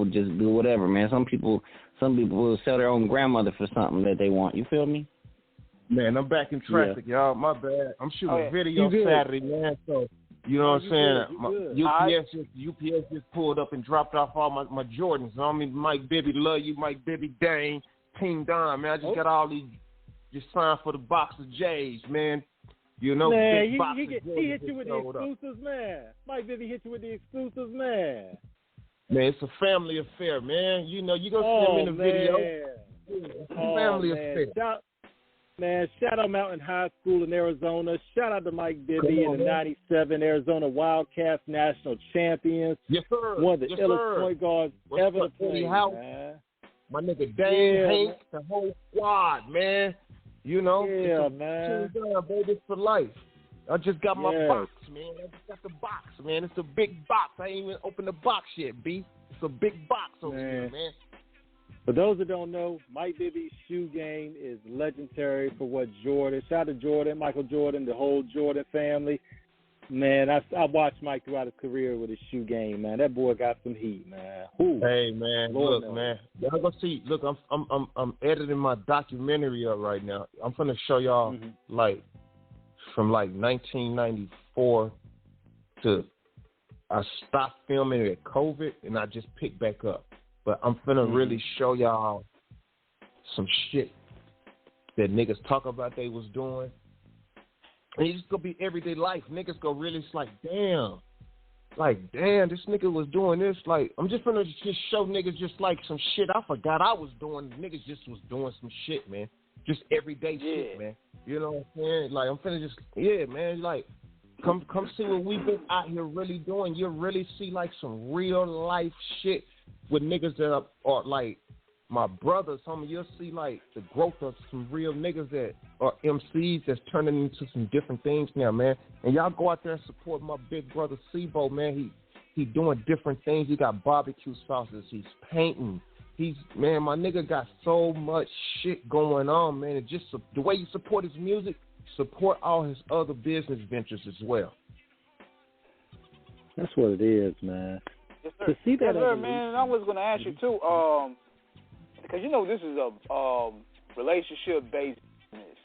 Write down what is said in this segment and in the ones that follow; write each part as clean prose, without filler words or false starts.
people just do whatever, man. Some people will sell their own grandmother for something that they want. You feel me? Man, I'm back in traffic, y'all. My bad. I'm shooting a video Saturday, man. So you know what I'm saying? UPS just pulled up and dropped off all my Jordans. I mean, Mike Bibby, love you, Mike Bibby, Dane, King Don, man. I just got all these just signed for the box of J's, man. You know, man, he hit you with the exclusives, man. Mike Bibby hit you with the exclusives, man. Man, it's a family affair, man. You know, you gonna see him in the video. It's a family affair. Shout out Mountain High School in Arizona. Shout out to Mike Bibby and the '97 Arizona Wildcats national champions. Yes, sir. One of the illest point guards ever to play, man. My nigga Dane, Hank, the whole squad, man. You know, man. Baby for life. I just got my box, man. I just got the box, man. It's a big box. I ain't even opened the box yet, B. It's a big box over here, man. For those that don't know, Mike Bibby's shoe game is legendary for what Jordan. Shout out to Jordan, Michael Jordan, the whole Jordan family. Man, I watched Mike throughout his career with his shoe game, man. That boy got some heat, man. Ooh. Hey, man, Lord look, man. Y'all go see. Look, I'm editing my documentary up right now. I'm gonna show y'all like from like 1994 to I stopped filming at COVID and I just picked back up. But I'm finna really show y'all some shit that niggas talk about they was doing. And it's gonna be everyday life. Niggas go really, it's like, damn, this nigga was doing this. Like, I'm just gonna just show niggas just like some shit I forgot I was doing. Niggas just was doing some shit, man. Just everyday shit, man. You know what I'm saying? Like, I'm finna just, man, like, come see what we've been out here really doing. You'll really see like some real life shit with niggas that are like my brothers, homie. You'll see like the growth of some real niggas that are MCs that's turning into some different things now, man. And y'all go out there and support my big brother Sibo, man. He doing different things. He got barbecue sauces. He's painting. Man, my nigga got so much shit going on, man. And just the way you support his music, support all his other business ventures as well. That's what it is, man. Yes, sir. To see that, man. And I was going to ask you too, because you know this is a relationship-based business.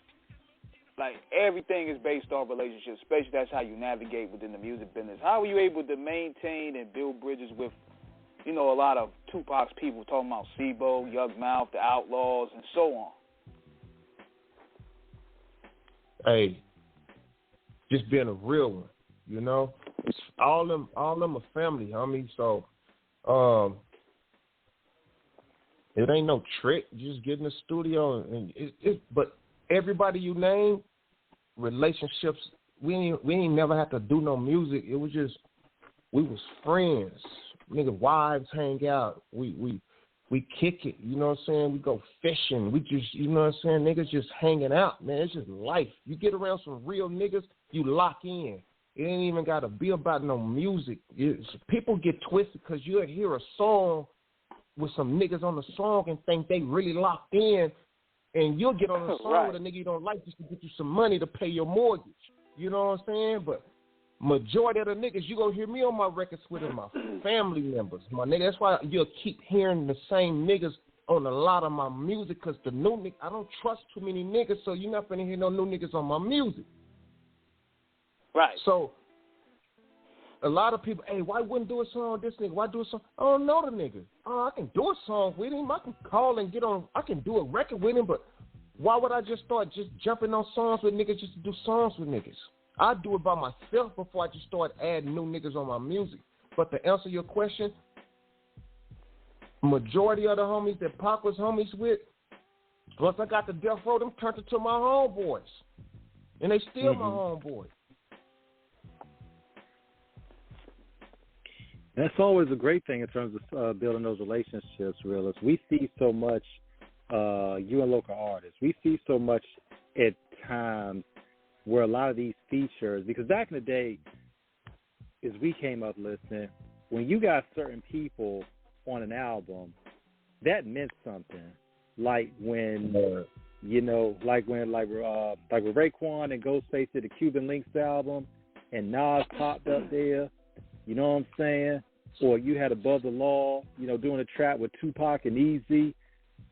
Like everything is based on relationships, especially that's how you navigate within the music business. How are you able to maintain and build bridges with, you know, a lot of Tupac's people talking about Sibo, Young Mouth, the Outlaws, and so on? Hey, just being a real one, you know. All them are family, homie. So, it ain't no trick. You just get in the studio and but everybody you name, relationships. We ain't never had to do no music. It was just we was friends. Nigga, wives hang out. We kick it. You know what I'm saying? We go fishing. We just, you know what I'm saying? Niggas just hanging out, man. It's just life. You get around some real niggas, you lock in. It ain't even got to be about no music. People get twisted because you'll hear a song with some niggas on the song and think they really locked in, and you'll get on the song with a nigga you don't like just to get you some money to pay your mortgage. You know what I'm saying? But majority of the niggas you gonna hear me on my records with are my family members, my nigga. That's why you'll keep hearing the same niggas on a lot of my music, because the new niggas, I don't trust too many niggas, so you're not gonna hear no new niggas on my music. Right. So a lot of people, hey, why wouldn't do a song with this nigga? Why do a song? I don't know the nigga. Oh, I can do a song with him. I can call and get on. I can do a record with him, but why would I just start just jumping on songs with niggas just to do songs with niggas? I do it by myself before I just start adding new niggas on my music. But to answer your question, majority of the homies that Pac was homies with, once I got the Death Row, them turned into my homeboys. And they still my homeboys. That's always a great thing in terms of building those relationships, Realest. We see so much, you and local artists, we see so much at times where a lot of these features, because back in the day, as we came up listening, when you got certain people on an album, that meant something. Like when, you know, like with Raekwon and Ghostface did the Cuban Links album, and Nas popped up there. You know what I'm saying? or you had Above the Law, doing a trap with Tupac and Easy,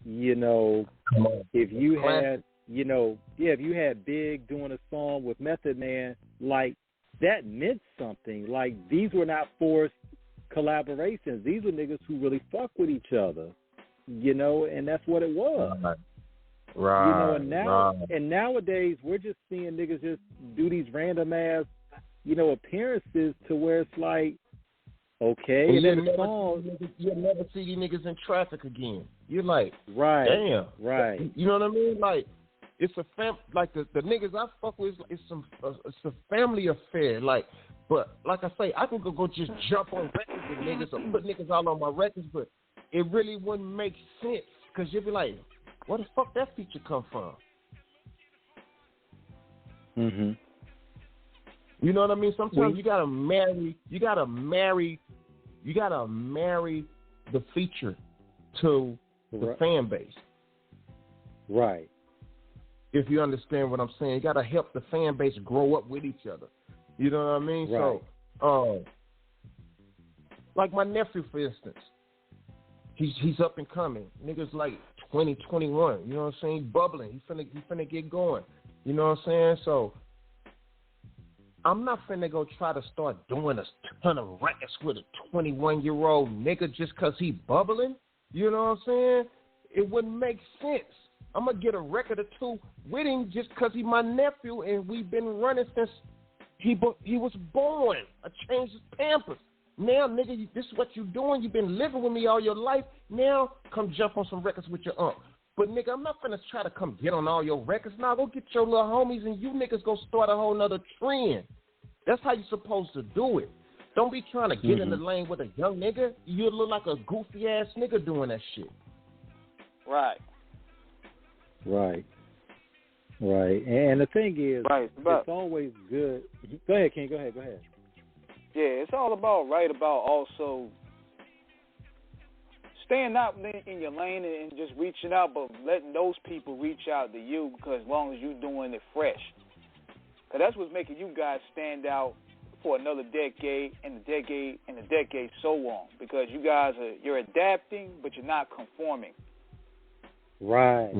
if you had, if you had Big doing a song with Method Man, like, that meant something. Like, these were not forced collaborations. These were niggas who really fuck with each other, and that's what it was. Right. And nowadays we're just seeing niggas just do these random ass, appearances to where it's like, okay, and then you'll never see these niggas in traffic again. You're like, right, damn, right. You know what I mean? Like, it's a like the niggas I fuck with. It's a family affair. Like, but like I say, I can go just jump on records with niggas or put niggas all on my records, but it really wouldn't make sense because you'd be like, where the fuck that feature come from? Mhm. You know what I mean? Sometimes you gotta marry the feature to the fan base. Right. If you understand what I'm saying, you gotta help the fan base grow up with each other. You know what I mean? Right. So, like my nephew, for instance, he's up and coming. Niggas like 20, 21. You know what I'm saying? Bubbling. He finna get going. You know what I'm saying? So I'm not finna go try to start doing a ton of records with a 21-year-old nigga just because he bubbling. You know what I'm saying? It wouldn't make sense. I'm going to get a record or two with him just because he's my nephew and we've been running since he was born. I changed his pampers. Now, nigga, this is what you doing. You've been living with me all your life. Now, come jump on some records with your aunt. But, nigga, I'm not finna try to come get on all your records. Now, go get your little homies and you niggas go start a whole nother trend. That's how you supposed to do it. Don't be trying to get in the lane with a young nigga. You look like a goofy-ass nigga doing that shit. Right. Right. And the thing is, it's always good. Go ahead, King. Go ahead. Yeah, it's all about also staying out in your lane and just reaching out, but letting those people reach out to you because as long as you're doing it fresh. Because that's what's making you guys stand out for another decade and the decade so on. Because you guys you're adapting, but you're not conforming. Right.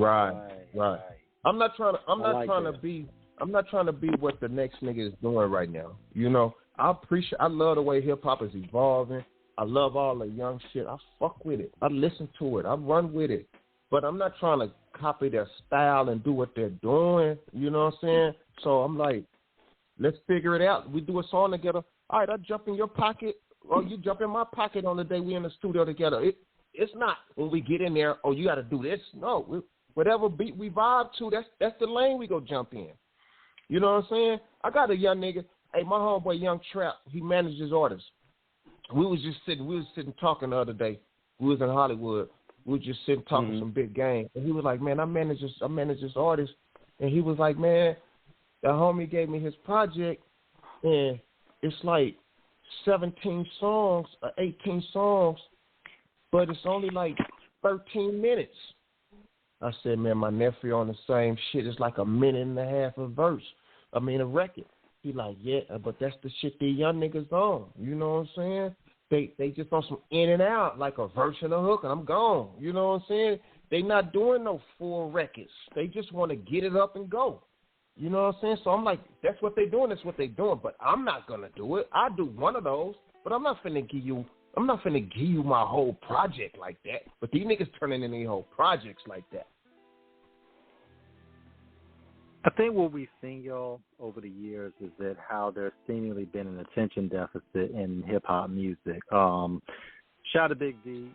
I'm not trying to be what the next nigga is doing right now. You know, I love the way hip hop is evolving. I love all the young shit. I fuck with it. I listen to it. I run with it. But I'm not trying to copy their style and do what they're doing. You know what I'm saying? So I'm like, let's figure it out. We do a song together. All right, I jump in your pocket, or you jump in my pocket on the day we in the studio together. It's not when we get in there, oh, you got to do this. No, whatever beat we vibe to, that's the lane we go jump in. You know what I'm saying? I got a young nigga. Hey, my homeboy Young Trap, he manages artists. We was sitting talking the other day. We was in Hollywood. We was just sitting talking some big game. And he was like, man, I manage this artist. And he was like, man, the homie gave me his project, and it's like 17 songs or 18 songs, but it's only like 13 minutes. I said, man, my nephew on the same shit. It's like a minute and a half a record. He like, yeah, but that's the shit these young niggas on. You know what I'm saying? They just on some in and out, like a verse and a hook, and I'm gone. You know what I'm saying? They not doing no full records. They just want to get it up and go. You know what I'm saying? So I'm like, that's what they doing. That's what they doing. But I'm not gonna do it. I do one of those, but I'm not finna give you my whole project like that. But these niggas turning in their whole projects like that. I think what we've seen, y'all, over the years is that how there's seemingly been an attention deficit in hip-hop music. Shout out to Big D,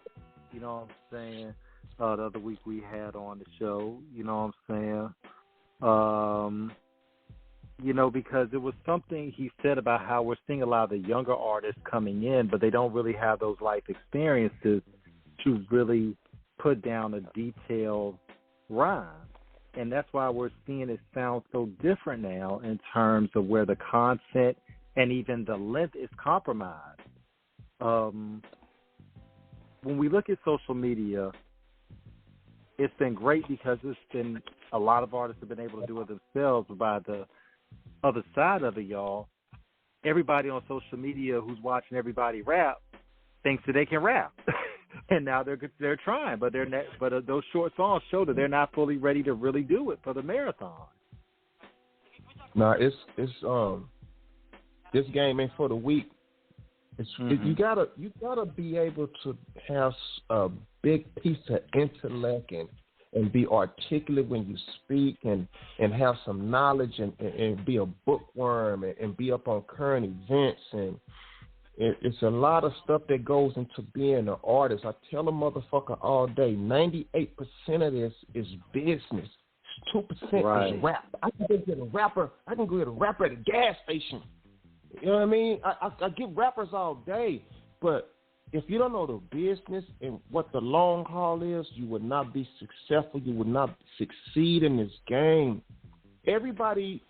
you know what I'm saying? The other week we had on the show, you know what I'm saying? You know, because it was something he said about how we're seeing a lot of the younger artists coming in, but they don't really have those life experiences to really put down a detailed rhyme. And that's why we're seeing it sound so different now in terms of where the content and even the length is compromised. When we look at social media, it's been great because it's been a lot of artists have been able to do it themselves. But by the other side of it, y'all, everybody on social media who's watching everybody rap thinks that they can rap, and now they're trying, but those short songs show that they're not fully ready to really do it for the marathon. No, it's this game ain't for the weak. You gotta be able to have a big piece of intellect and be articulate when you speak and have some knowledge and be a bookworm and be up on current events, and it's a lot of stuff that goes into being an artist. I tell a motherfucker all day, 98% of this is business. 2% is rap. I can go get a rapper at a gas station. You know what I mean? I get rappers all day, but if you don't know the business and what the long haul is, you would not be successful. You would not succeed in this game. Everybody,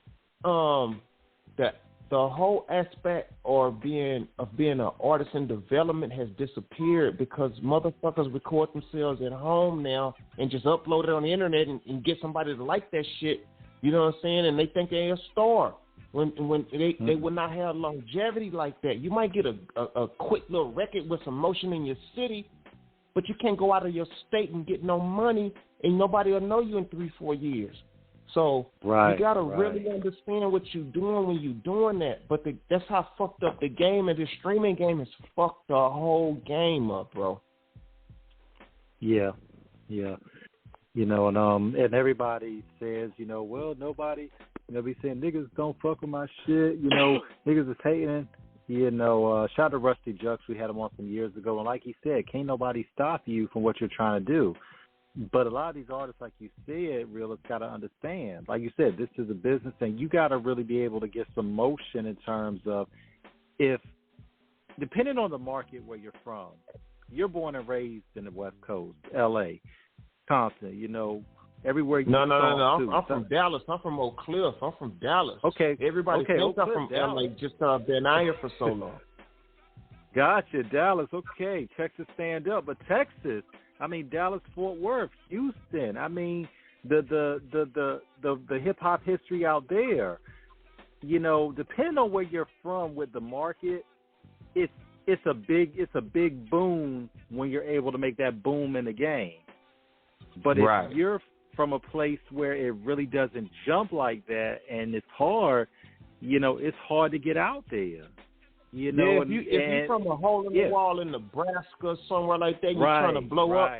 that the whole aspect of being an artist in development has disappeared because motherfuckers record themselves at home now and just upload it on the internet and get somebody to like that shit. You know what I'm saying? And they think they're a star. When they would not have longevity like that. You might get a quick little record with some motion in your city, but you can't go out of your state and get no money, and nobody will know you in 3-4 years. So you got to really understand what you're doing when you're doing that. But that's how fucked up the game is. The streaming game has fucked the whole game up, bro. Yeah. You know, and everybody says, you know, well, nobody... You know, be saying niggas don't fuck with my shit. You know, niggas is hating. You know, shout out to Rusty Jux. We had him on some years ago. And like he said, can't nobody stop you from what you're trying to do. But a lot of these artists, like you said, Realest, got to understand. Like you said, this is a business, and you got to really be able to get some motion in terms of if, depending on the market where you're from, you're born and raised in the West Coast, L.A., Compton, you know, everywhere you No. I'm from Dallas. I'm from Oak Cliff. I'm from Dallas. Okay. Everybody thinks I'm from LA just been out here for so long. Gotcha, Dallas. Okay, Texas stand up, but Texas. I mean, Dallas, Fort Worth, Houston. I mean, the hip hop history out there. You know, depending on where you're from with the market, it's a big boom when you're able to make that boom in the game. But if you're from a place where it really doesn't jump like that, and it's hard, you know, it's hard to get out there. You know, if you're from a hole in the wall in Nebraska, somewhere like that, you're trying to blow up.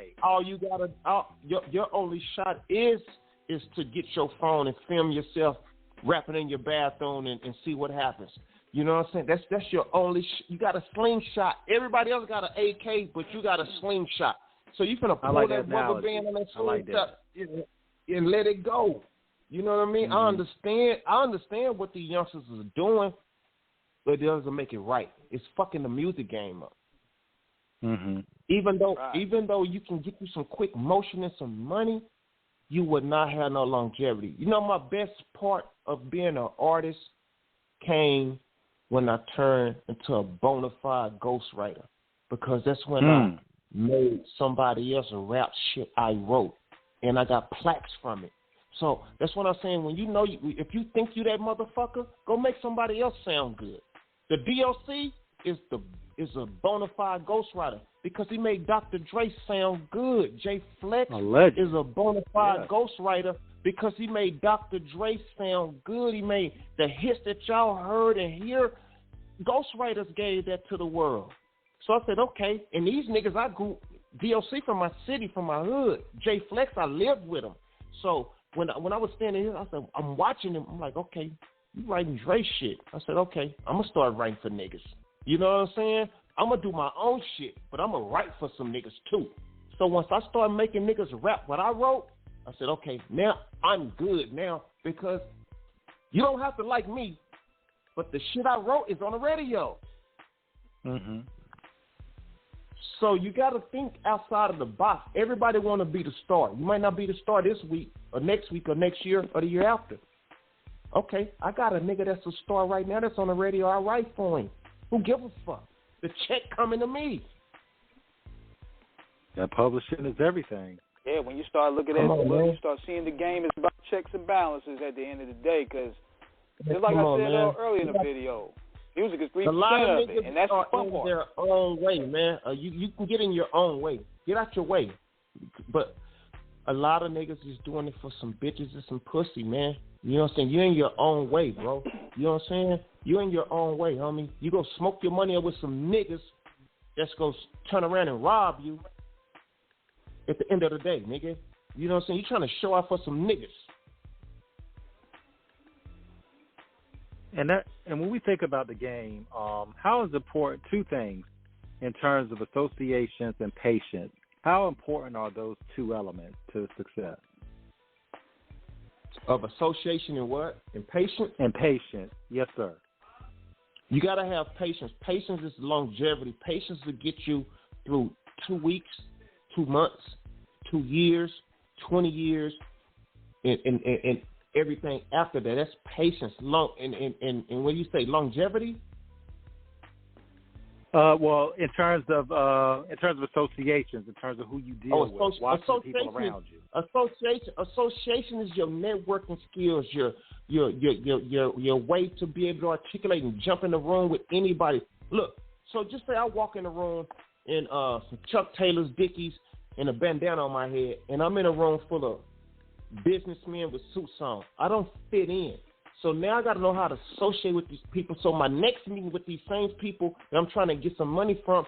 Your only shot is to get your phone and film yourself rapping in your bathroom and see what happens. You know what I'm saying? That's your only. You got a slingshot. Everybody else got an AK, but you got a slingshot. So you finna pull that rubber band on that slingshot and let it go. You know what I mean? I understand what the youngsters are doing, but it doesn't make it right. It's fucking the music game up. Even though you can get you some quick motion and some money, you would not have no longevity. You know, my best part of being an artist came when I turned into a bona fide ghostwriter, because that's when I made somebody else rap shit I wrote, and I got plaques from it. So that's what I'm saying. When you know, if you think you that motherfucker, go make somebody else sound good. The DLC is a bona fide ghostwriter because he made Dr. Dre sound good. Jay Flex is a bona fide ghostwriter because he made Dr. Dre sound good. He made the hits that y'all heard and hear. Ghostwriters gave that to the world. So I said, okay, and these niggas, I grew DOC from my city, from my hood. Jay Flex, I lived with him. So when I was standing here, I said, I'm watching him. I'm like, okay, you writing Dre shit. I said, okay, I'm going to start writing for niggas. You know what I'm saying? I'm going to do my own shit, but I'm going to write for some niggas too. So once I started making niggas rap what I wrote, I said, okay, now I'm good now, because you don't have to like me, but the shit I wrote is on the radio. So you got to think outside of the box. Everybody want to be the star. You might not be the star this week or next year or the year after. Okay, I got a nigga that's a star right now that's on the radio. I write for him. Who give a fuck? The check coming to me. That publishing is everything. Yeah, when you start looking at it, when you start seeing the game, it's about checks and balances at the end of the day. Because just like I said earlier in the video, Music is 3% A lot of of it, niggas and that's the are fun in part. their own way, man. You can get in your own way. Get out your way. But a lot of niggas is doing it for some bitches and some pussy, man. You know what I'm saying? You're in your own way, bro. You know what I'm saying? You're in your own way, homie. You go smoke your money up with some niggas that's going to turn around and rob you at the end of the day, nigga. You know what I'm saying? You're trying to show out for some niggas. And when we think about the game, how is important, two things in terms of associations and patience. How important are those two elements to success? Of association and what? And patience? And patience, yes, sir. You got to have patience. Patience is longevity. Patience will get you through 2 weeks, 2 months, 2 years, 20 years, and everything after that. That's patience. And when you say longevity? Well, in terms of associations, in terms of who you deal with, watching the people around you. Association is your networking skills, your way to be able to articulate and jump in the room with anybody. Look, so just say I walk in the room in some Chuck Taylor's, Dickies, and a bandana on my head, and I'm in a room full of businessmen with suits on. I don't fit in. So now I got to know how to associate with these people. So my next meeting with these same people that I'm trying to get some money from,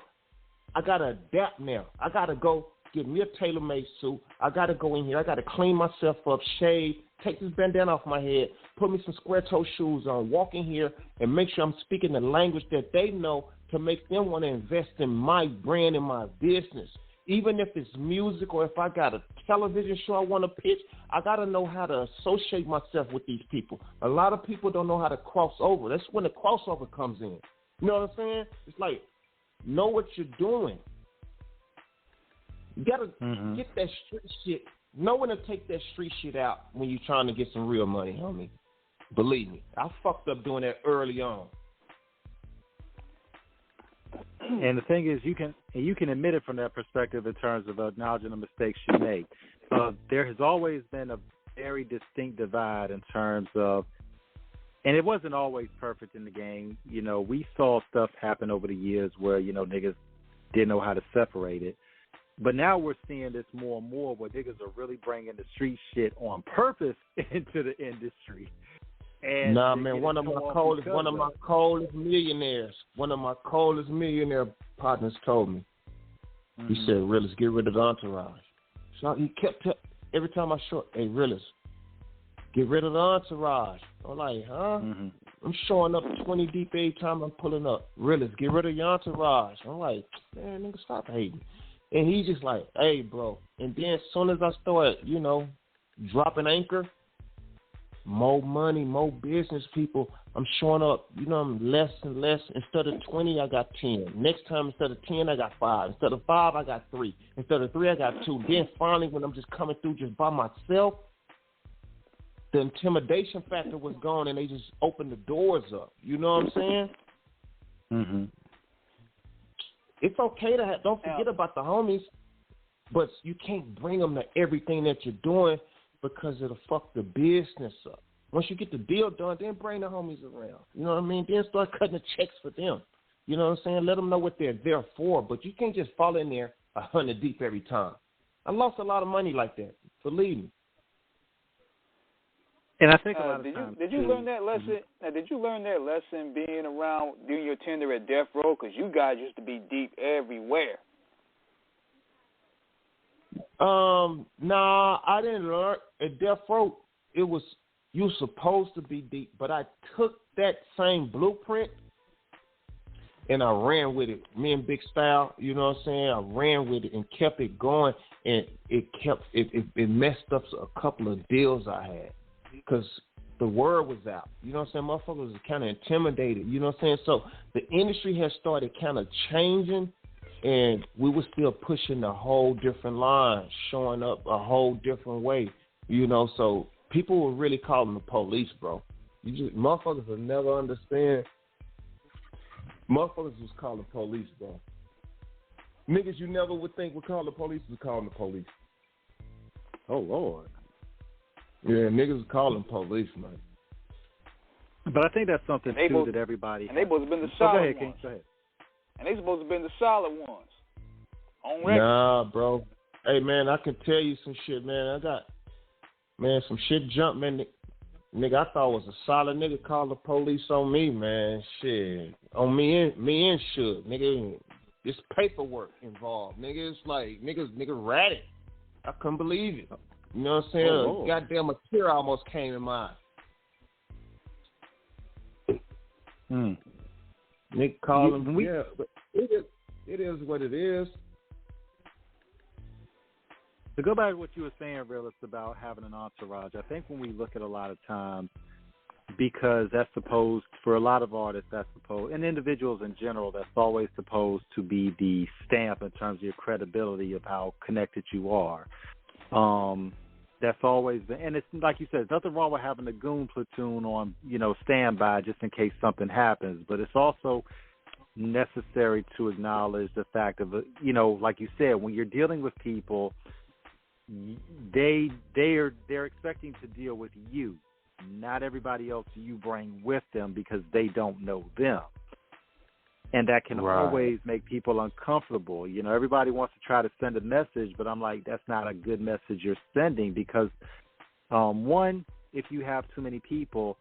I got to adapt now. I got to go get me a tailor-made suit. I got to go in here. I got to clean myself up, shave, take this bandana off my head, put me some square-toe shoes on, walk in here, and make sure I'm speaking the language that they know to make them want to invest in my brand and my business. Even if it's music or if I got a television show I want to pitch, I got to know how to associate myself with these people. A lot of people don't know how to cross over. That's when the crossover comes in. You know what I'm saying? It's like, know what you're doing. You got to get that street shit. Know when to take that street shit out when you're trying to get some real money, homie. Believe me. I fucked up doing that early on. And the thing is, you can admit it from that perspective in terms of acknowledging the mistakes you make. There has always been a very distinct divide in terms of, and it wasn't always perfect in the game. You know, we saw stuff happen over the years where, you know, niggas didn't know how to separate it. But now we're seeing this more and more where niggas are really bringing the street shit on purpose into the industry. And nah, man, one of my coldest millionaires partners told me. He said, Realest, get rid of the entourage. So he kept every time I show, hey, Realest, get rid of the entourage. I'm like, huh? I'm showing up 20 deep every time I'm pulling up. Realest, get rid of your entourage. I'm like, man, nigga, stop hating. And he's just like, hey, bro. And then as soon as I start, you know, dropping anchor, more money, more business people. I'm showing up, you know, I'm less and less. Instead of 20, I got 10. Next time, instead of 10, I got 5. Instead of 5, I got 3. Instead of 3, I got 2. Then finally, when I'm just coming through just by myself, the intimidation factor was gone, and they just opened the doors up. You know what I'm saying? It's okay to don't forget about the homies, but you can't bring them to everything that you're doing, because it'll fuck the business up. Once you get the deal done, then bring the homies around. You know what I mean? Then start cutting the checks for them. You know what I'm saying? Let them know what they're there for. But you can't just fall in there 100 deep every time. I lost a lot of money like that. Believe me. And I think a lot of times did you learn that lesson? Now, did you learn that lesson being around doing your tender at Death Row? Because you guys used to be deep everywhere. Nah, I didn't learn. At Death Row, it was, you supposed to be deep, but I took that same blueprint and I ran with it. Me and Big Style, you know what I'm saying? I ran with it and kept it going, and it messed up a couple of deals I had because the word was out. You know what I'm saying? Motherfuckers was kind of intimidated. You know what I'm saying? So the industry has started kind of changing, and we were still pushing a whole different line, showing up a whole different way, you know. So people were really calling the police, bro. Motherfuckers will never understand. Motherfuckers was calling the police, bro. Niggas you never would think would call the police was calling the police. Oh, Lord. Yeah, niggas was calling police, man. But I think that's something too that everybody. And they supposed to have been the solid ones. Go ahead. And they supposed to have been the solid ones. On record. Nah, bro. Hey, man, I can tell you some shit, man. I got, man, some shit jumped, man. Nigga, I thought it was a solid nigga called the police on me, man. Shit. On me and Suge. Nigga, it's paperwork involved. Nigga, it's like, nigga ratted. I couldn't believe it. You know what I'm saying? Oh. Goddamn, a tear almost came in my eye. Nick called him. Yeah, but it is what it is. To go back to what you were saying, Realest, about having an entourage, I think when we look at a lot of times, because that's supposed, for a lot of artists, that's supposed, and individuals in general, that's always supposed to be the stamp in terms of your credibility of how connected you are. That's always been, and it's like you said, there's nothing wrong with having a goon platoon on, standby just in case something happens. But it's also necessary to acknowledge the fact of, like you said, when you're dealing with people, they're expecting to deal with you, not everybody else you bring with them because they don't know them. And that can always make people uncomfortable. Everybody wants to try to send a message, but I'm like, that's not a good message you're sending because, one, if you have too many people,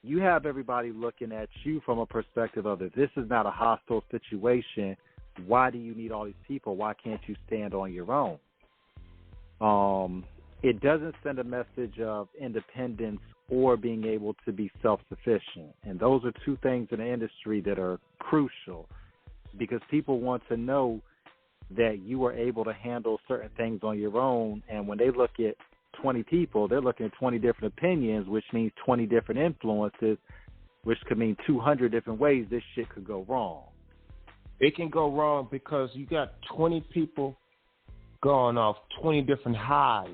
you have everybody looking at you from a perspective of, if this is not a hostile situation, why do you need all these people? Why can't you stand on your own? It doesn't send a message of independence or being able to be self-sufficient. And those are two things in the industry that are crucial because people want to know that you are able to handle certain things on your own. And when they look at 20 people, they're looking at 20 different opinions, which means 20 different influences, which could mean 200 different ways this shit could go wrong. It can go wrong because you got 20 people going off 20 different highs.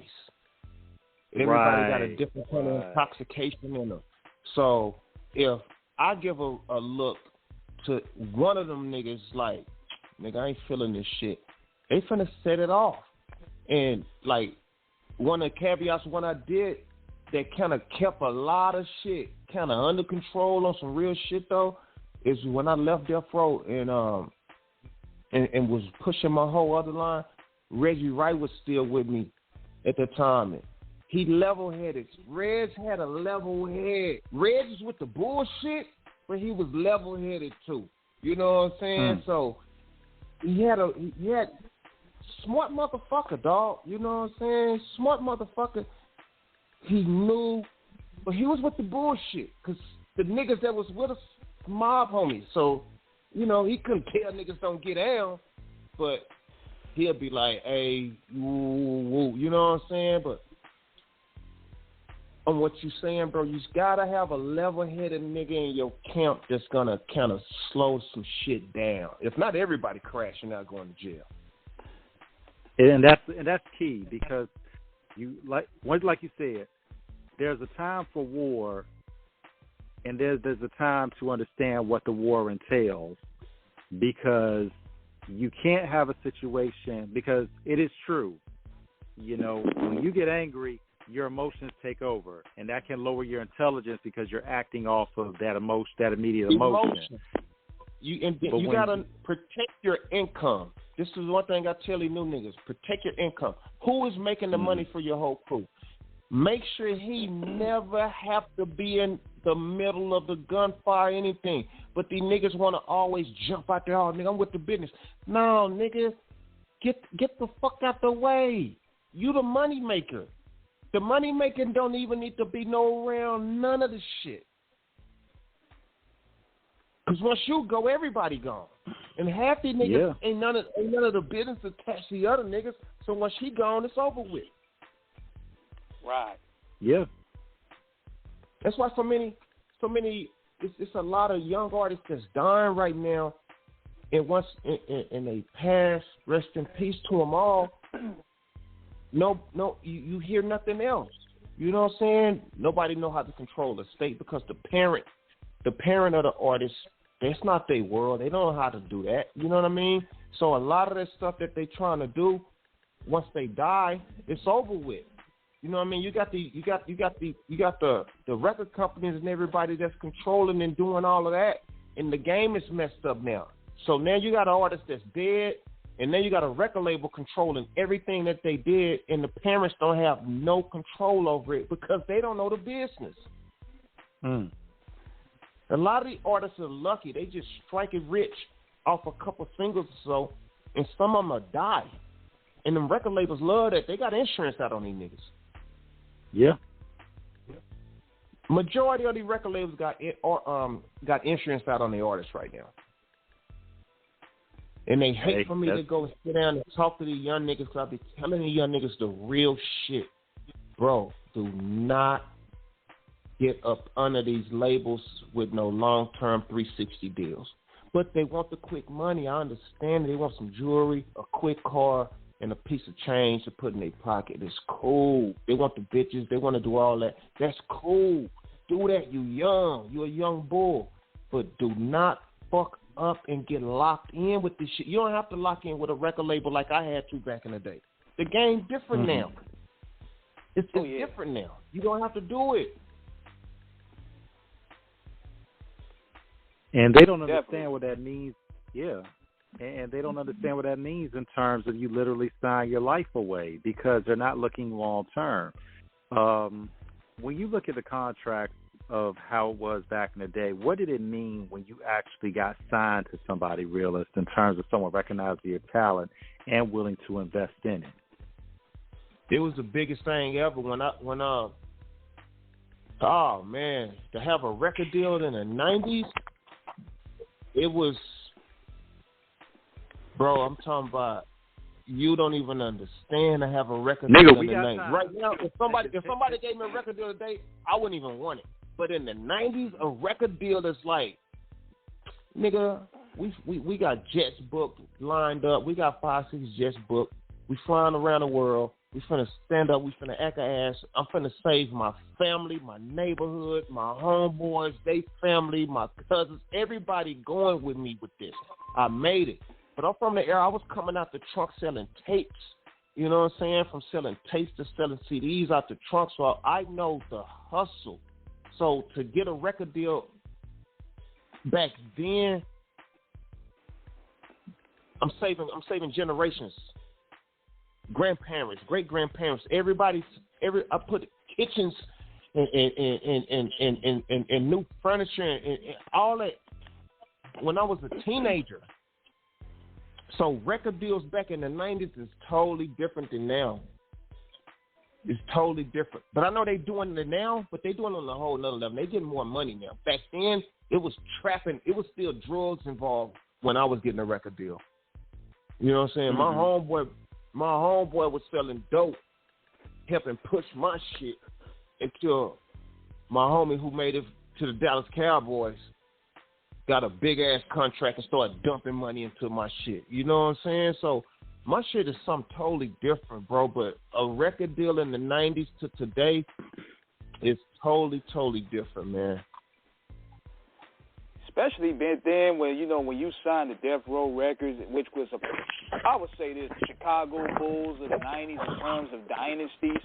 Everybody got a different kind of intoxication in them. So if I give a look to one of them niggas like, nigga, I ain't feeling this shit, they finna set it off. And like one of the caveats when I did that kind of kept a lot of shit kind of under control on some real shit though, is when I left Death Row and was pushing my whole other line, Reggie Wright was still with me at the time. And he level-headed. Reg had a level head. Reg was with the bullshit, but he was level-headed too. You know what I'm saying? So he had smart motherfucker, dog. You know what I'm saying? Smart motherfucker. He knew, but he was with the bullshit because the niggas that was with us, mob homies. So, he couldn't tell niggas don't get down, but he'll be like, hey, woo, you know what I'm saying? But on what you saying, bro, you gotta have a level-headed nigga in your camp that's gonna kind of slow some shit down. If not, everybody crashing out going to jail. And that's key because like you said, there's a time for war, and there's a time to understand what the war entails, because you can't have a situation, because it is true, when you get angry, your emotions take over, and that can lower your intelligence because you're acting off of that immediate emotion. You gotta protect your income. This is one thing I tell these new niggas: protect your income. Who is making the money for your whole crew? Make sure he never have to be in the middle of the gunfire or anything. But these niggas want to always jump out there. Oh, nigga, I'm with the business. No, nigga, get the fuck out the way. You the money maker. The money making don't even need to be around none of the shit. Because once you go, everybody gone. And half these niggas ain't none of the business attached to the other niggas. So once he gone, it's over with. Right. Yeah. That's why so many. It's a lot of young artists that's dying right now, and once and they pass, rest in peace to them all. No, you hear nothing else. You know what I'm saying? Nobody know how to control the state because the parent of the artist, that's not their world. They don't know how to do that. You know what I mean? So a lot of that stuff that they trying to do, once they die, it's over with. You know what I mean? You got the record companies and everybody that's controlling and doing all of that, and the game is messed up now. So now you got an artist that's dead, and then you got a record label controlling everything that they did, and the parents don't have no control over it because they don't know the business. A lot of the artists are lucky. They just strike it rich off a couple singles or so, and some of them are die. And them record labels love that. They got insurance out on these niggas. Yeah. Majority of the record labels got insurance out on the artists right now. And they hate for me to go and sit down and talk to these young niggas because I be telling the young niggas the real shit. Bro, do not get up under these labels with no long-term 360 deals. But they want the quick money. I understand. They want some jewelry, a quick car, and a piece of change to put in their pocket. It's cool. They want the bitches. They want to do all that. That's cool. Do that. You young. You a young bull. But do not fuck up and get locked in with this shit. You don't have to lock in with a record label like I had to back in the day. The game's different now. It's different now. You don't have to do it. And they don't understand what that means. Yeah. And they don't understand what that means in terms of you literally sign your life away because they're not looking long term. When you look at the contract of how it was back in the day, what did it mean when you actually got signed to somebody, Realest, in terms of someone recognizing your talent and willing to invest in it? It was the biggest thing ever oh man, to have a record deal in the 90s, it was, bro, I'm talking about, you don't even understand to have a record deal in the 90s. Right now, if somebody gave me a record deal today, I wouldn't even want it. But in the 90s, a record deal is like, nigga, we got jets booked, lined up. We got 5-6 jets booked. We flying around the world. We finna stand up. We finna act a ass. I'm finna save my family, my neighborhood, my homeboys, they family, my cousins, everybody going with me with this. I made it. But I'm from the era I was coming out the trunk selling tapes. You know what I'm saying? From selling tapes to selling CDs out the trunk. So I know the hustle. So to get a record deal back then, I'm saving generations. Grandparents, great grandparents, I put kitchens and new furniture and all that when I was a teenager. So record deals back in the 90s is totally different than now. It's totally different. But I know they're doing it now, but they're doing it on a whole nother level. They're getting more money now. Back then, it was trapping. It was still drugs involved when I was getting a record deal. You know what I'm saying? My homeboy was selling dope, helping push my shit until my homie who made it to the Dallas Cowboys got a big-ass contract and started dumping money into my shit. You know what I'm saying? So my shit is something totally different, bro. But a record deal in the 90s to today is totally, totally different, man. Especially back then when you signed the Death Row Records, which was I would say this, the Chicago Bulls of the 90s in terms of dynasties,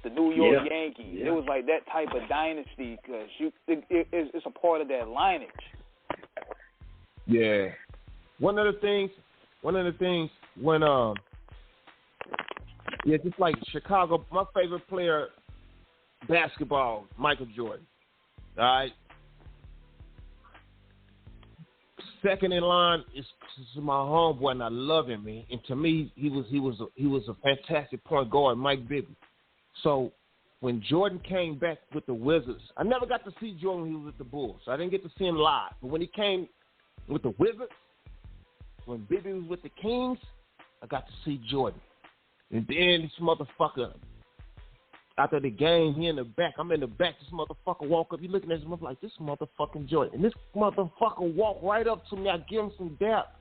the New York Yankees. Yeah. It was like that type of dynasty because it's a part of that lineage. Yeah. One of the things when just like Chicago, my favorite player, basketball, Michael Jordan. All right. Second in line is my homeboy, and I love him, man. And to me, he was a fantastic point guard, Mike Bibby. So when Jordan came back with the Wizards, I never got to see Jordan when he was with the Bulls. So I didn't get to see him live. But when he came with the Wizards, when Bibby was with the Kings, I got to see Jordan. And then this motherfucker, after the game, he in the back. I'm in the back. This motherfucker walk up. You looking at him, I'm like, this motherfucking Jordan. And this motherfucker walk right up to me. I give him some dap.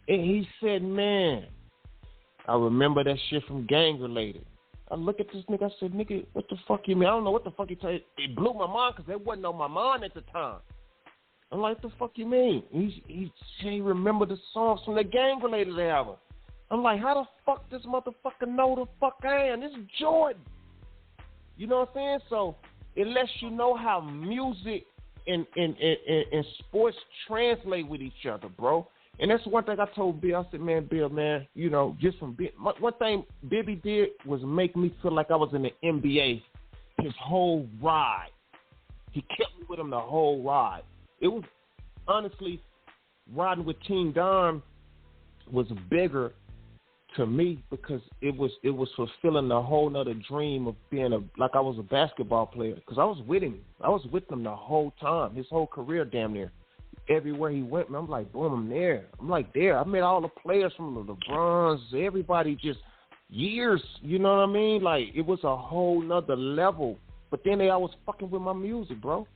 And he said, man, I remember that shit from Gang Related. I look at this nigga. I said, nigga, what the fuck you mean? I don't know what the fuck you tell you. It blew my mind because that wasn't on my mind at the time. I'm like, what the fuck you mean? He said he remembered the songs from the Gang Related album. I'm like, how the fuck this motherfucker know the fuck I am? This is Jordan. You know what I'm saying? So it lets you know how music and sports translate with each other, bro. And that's one thing I told Bill. I said, man, Bill, man, you know, just from one thing Bibby did was make me feel like I was in the NBA his whole ride. He kept me with him the whole ride. It was, honestly, riding with Team Don was bigger to me because it was fulfilling a whole nother dream of being like I was a basketball player, because I was with him. I was with him the whole time, his whole career damn near. Everywhere he went, man, I'm like, boom, I'm there. I'm like there. I met all the players from the LeBrons, everybody, just years, you know what I mean? Like, it was a whole nother level. But then they always fucking with my music, bro.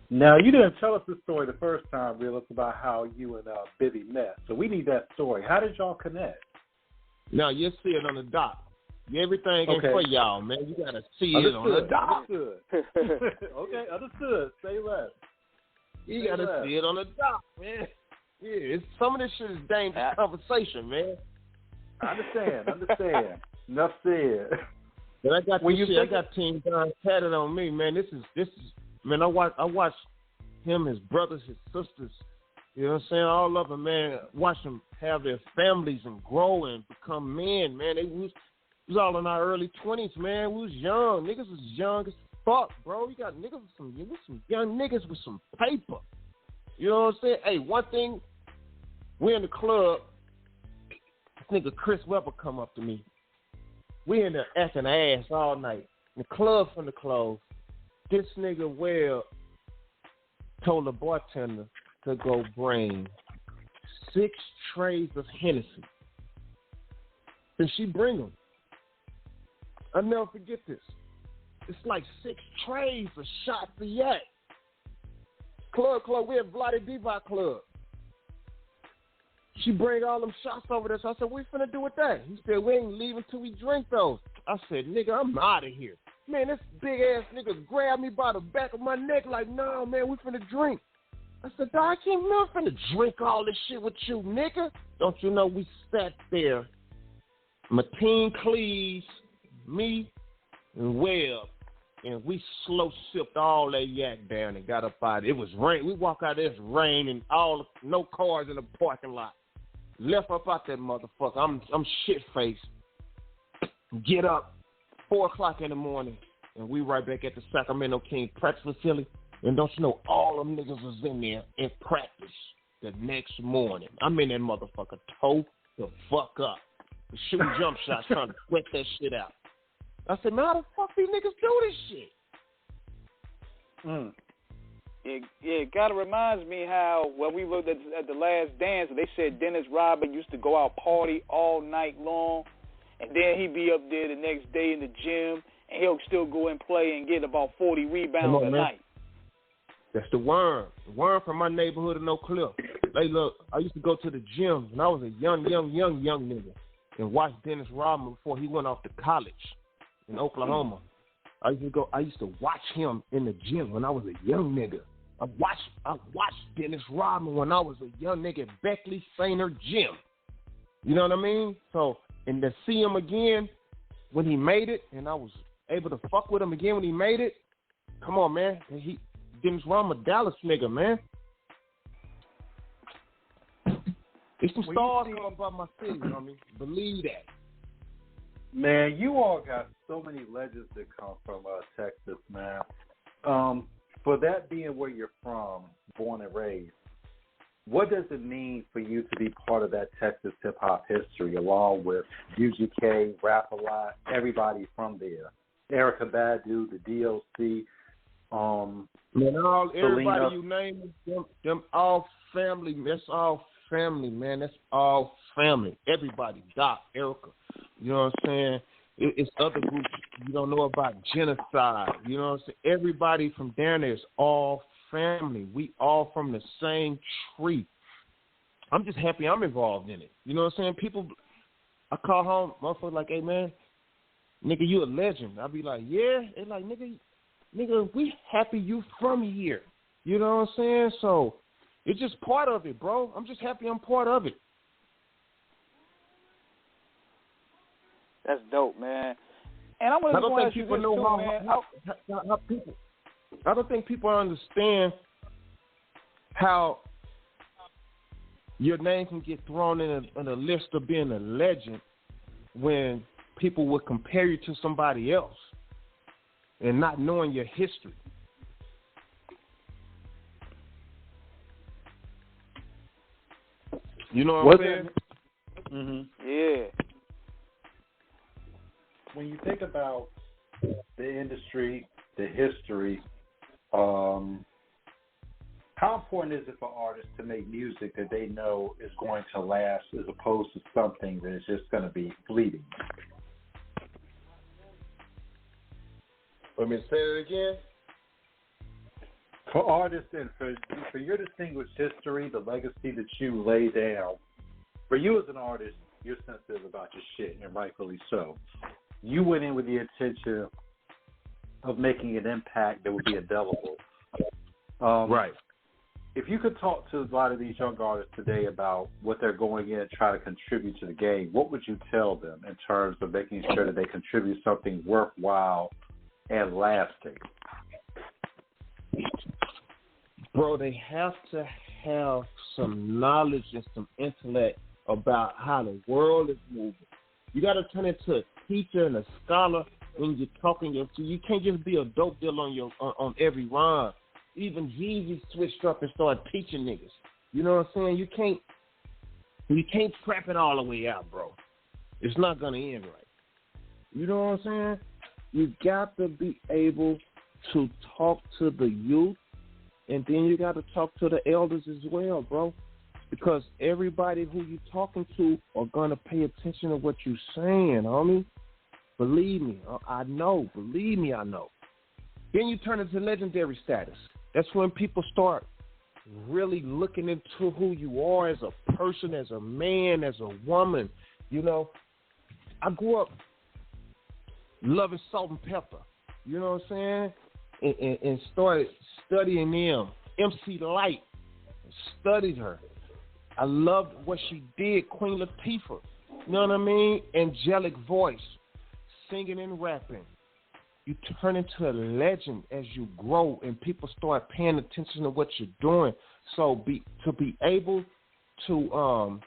Now, you didn't tell us the story the first time, Realest, about how you and Bibby met. So we need that story. How did y'all connect? Now, you'll see it on the doc. Everything ain't for y'all, man. You got to see it on the doc. Understood. Okay, understood. Say less. You got to see it on the doc, man. Yeah, some of this shit is dangerous conversation, man. I understand. Enough said. But I got I got Team Don tatted on me, man. This is man, I watched him, his brothers, his sisters, you know what I'm saying? All of them, man. Watch them have their families and grow and become men, man. We was all in our early 20s, man. We was young. Niggas was young as fuck, bro. You got niggas with some young niggas with some paper. You know what I'm saying? Hey, one thing, we in the club, this nigga Chris Webber come up to me. We in there acting ass all night. The club from the close. This nigga Webb told the bartender to go bring 6 trays of Hennessy. And she bring them. I'll never forget this. It's like 6 trays of shots of yak. Club, we at Vlade Divac Club. She bring all them shots over there. So I said, what you finna do with that? He said, we ain't leaving till we drink those. I said, nigga, I'm out of here. Man, this big-ass nigga grabbed me by the back of my neck like, nah, man, we finna drink. I said, dog, I can't never finna drink all this shit with you, nigga. Don't you know we sat there, Mateen Cleves, me, and Webb, and we slow sipped all that yak down and got up out. It was rain. We walk out, there's rain and no cars in the parking lot. Left up out that motherfucker. I'm shit-faced. Get up, 4 o'clock in the morning, and we right back at the Sacramento King practice facility. And don't you know, all them niggas was in there in practice the next morning. I'm in that motherfucker toe the fuck up. Shooting jump shots, trying to sweat that shit out. I said, man, how the fuck these niggas do this shit? It kind of reminds me how when we looked at The Last Dance, they said Dennis Rodman used to go out party all night long, and then he'd be up there the next day in the gym, and he'll still go and play and get about 40 rebounds a night. That's the worm. The worm from my neighborhood in Oak Cliff. Hey, look, I used to go to the gym when I was a young nigga and watch Dennis Rodman before he went off to college in Oklahoma. I used to watch him in the gym when I was a young nigga. I watched Dennis Rodman when I was a young nigga at Beckley Sainer Gym. You know what I mean? So, and to see him again when he made it, and I was able to fuck with him again when he made it, come on, man. Dennis Rodman, a Dallas nigga, man. There's some stars coming by my city, you know what I mean? Believe that. Man, you all got so many legends that come from Texas, man. For that being where you're from, born and raised, what does it mean for you to be part of that Texas hip-hop history, along with UGK, Rap-A-Lot, everybody from there? Erykah Badu, the DLC, man, everybody you name, them all family. That's all family, man. That's all family. Everybody, Doc, Erykah. You know what I'm saying? It's other groups you don't know about, genocide. You know what I'm saying? Everybody from down there is all family. We all from the same tree. I'm just happy I'm involved in it. You know what I'm saying? People, I call home, motherfuckers like, hey, man, nigga, you a legend. I be like, yeah. They like, nigga, we happy you from here. You know what I'm saying? So it's just part of it, bro. I'm just happy I'm part of it. That's dope, man. And I'm going I to don't ask think you people this know too, man. how people. I don't think people understand how your name can get thrown in a list of being a legend when people would compare you to somebody else and not knowing your history. You know what I'm saying? Mm-hmm. Yeah. When you think about the industry, the history, how important is it for artists to make music that they know is going to last as opposed to something that is just going to be fleeting? Let me say it again. For artists and for your distinguished history, the legacy that you lay down, for you as an artist, you're sensitive about your shit, and rightfully so. You went in with the intention of making an impact that would be indelible. Right. If you could talk to a lot of these young artists today about what they're going in and try to contribute to the game, what would you tell them in terms of making sure that they contribute something worthwhile and lasting? Bro, they have to have some knowledge and some intellect about how the world is moving. You got to turn into a teacher and a scholar when you're talking. You can't just be a dope dealer on every rhyme. Even Jeezy switched up and started teaching niggas. You know what I'm saying? You can't trap it all the way out, bro. It's not gonna end right. You know what I'm saying? You got to be able to talk to the youth, and then you got to talk to the elders as well, bro. Because everybody who you talking to are gonna pay attention to what you're saying, homie. Believe me, I know. Believe me, I know. Then you turn into legendary status. That's when people start really looking into who you are as a person, as a man, as a woman. You know, I grew up loving Salt and Pepper. You know what I'm saying? And started studying them. MC Light, studied her. I loved what she did, Queen Latifah. You know what I mean? Angelic voice, singing and rapping. You turn into a legend as you grow, and people start paying attention to what you're doing. So to be able to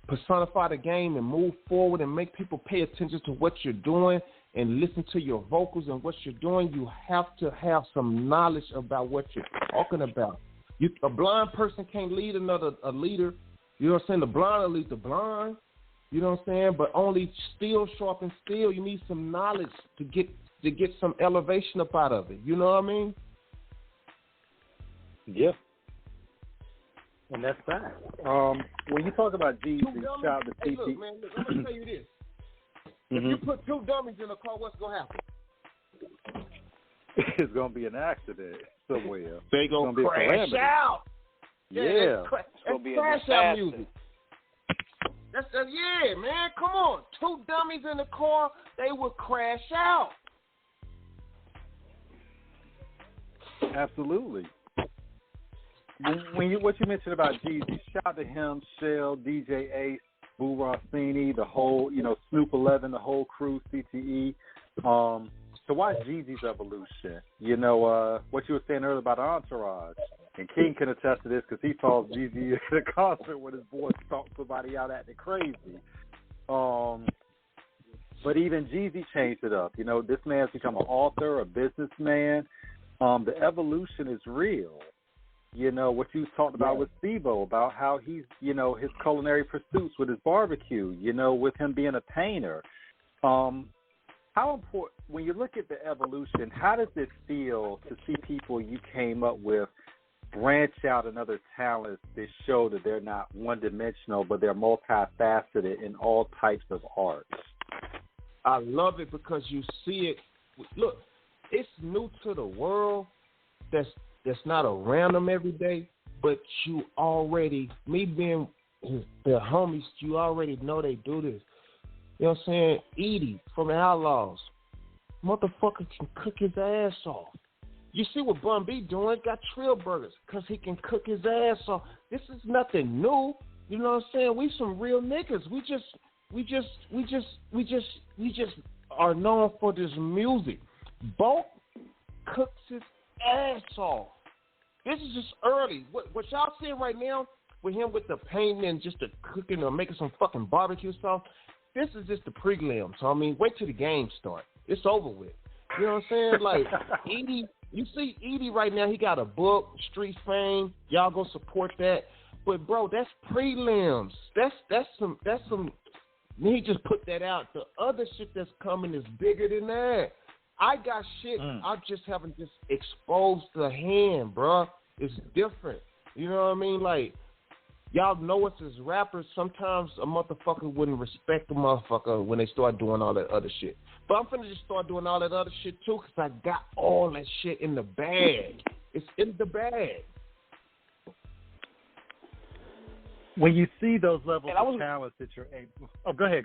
personify the game and move forward and make people pay attention to what you're doing and listen to your vocals and what you're doing, you have to have some knowledge about what you're talking about. A blind person can't lead a leader. You know what I'm saying? The blind will lead the blind. You know what I'm saying? But only steel sharpens steel. You need some knowledge to get some elevation up out of it. You know what I mean? Yeah. And that's that. When you talk about Jeezy, shout out to TT. Look, man, I'm going to tell you this. If you put two dummies in a car, what's going to happen? It's going to be an accident somewhere. They going to crash out. Yeah. It's going to be crash out music. That's yeah, man. Come on. Two dummies in the car, they would crash out. Absolutely. What you mentioned about Jeezy, shout out to him, Shell, DJ Ace, Boo Rossini, the whole, Snoop 11, the whole crew, CTE. So watch Jeezy's evolution. What you were saying earlier about Entourage, and King can attest to this because he saw Jeezy at a concert when his boy stalked somebody out acting crazy. But even Jeezy changed it up. This man's become an author, a businessman. The evolution is real. What you talked about with Steve-O, about how he's, his culinary pursuits with his barbecue, with him being a painter. How important, when you look at the evolution, how does it feel to see people you came up with branch out in other talents that show that they're not one-dimensional, but they're multifaceted in all types of arts? I love it because you see it. Look, it's new to the world that's not around them every day, but you already, me being the homies, you already know they do this. You know what I'm saying? Edie from the Outlaws. Motherfucker can cook his ass off. You see what Bun B doing? Got Trill Burgers because he can cook his ass off. This is nothing new. You know what I'm saying? We some real niggas. We just are known for this music. Both cooks his ass off. This is just early. What y'all seeing right now with him with the painting and just the cooking or making some fucking barbecue sauce, this is just the prelim. So, I mean, wait till the game start. It's over with. You know what I'm saying? Like, Edie, you see Edie right now, he got a book, Street Fame. Y'all go support that. But, bro, that's prelims. That's some. He just put that out. The other shit that's coming is bigger than that. I got shit. I just haven't just exposed the hand, bro. It's different. You know what I mean? Like, y'all know us as rappers. Sometimes a motherfucker wouldn't respect a motherfucker when they start doing all that other shit. But I'm finna just start doing all that other shit too, because I got all that shit in the bag. It's in the bag. When you see those levels of talent that you're able... Oh, go ahead.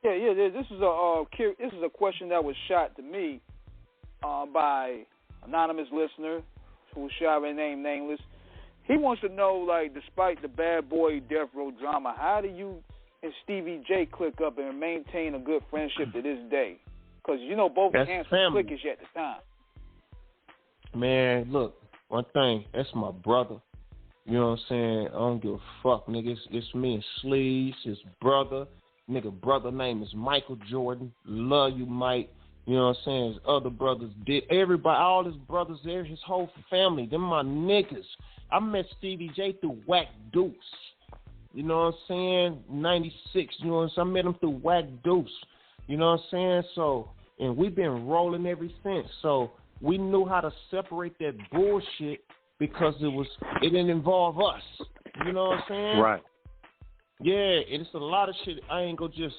Yeah. This is a question that was shot to me by anonymous listener who shall remain nameless. He wants to know, like, despite the Bad Boy Death Row drama, how do you and Stevie J click up and maintain a good friendship to this day? Because you know both hands were clickish at the time. Man, look, one thing, that's my brother. You know what I'm saying? I don't give a fuck, nigga. It's me and Sleeves, his brother. Nigga, brother name is Michael Jordan. Love you, Mike. You know what I'm saying? His other brothers did. Everybody, all his brothers there, his whole family, them my niggas. I met Stevie J through Whack Deuce. You know what I'm saying? 96. You know what I'm saying? I met him through Whack Deuce. You know what I'm saying? So, and we've been rolling ever since. So, we knew how to separate that bullshit because it didn't involve us. You know what I'm saying? Right. Yeah, and it's a lot of shit I ain't gonna just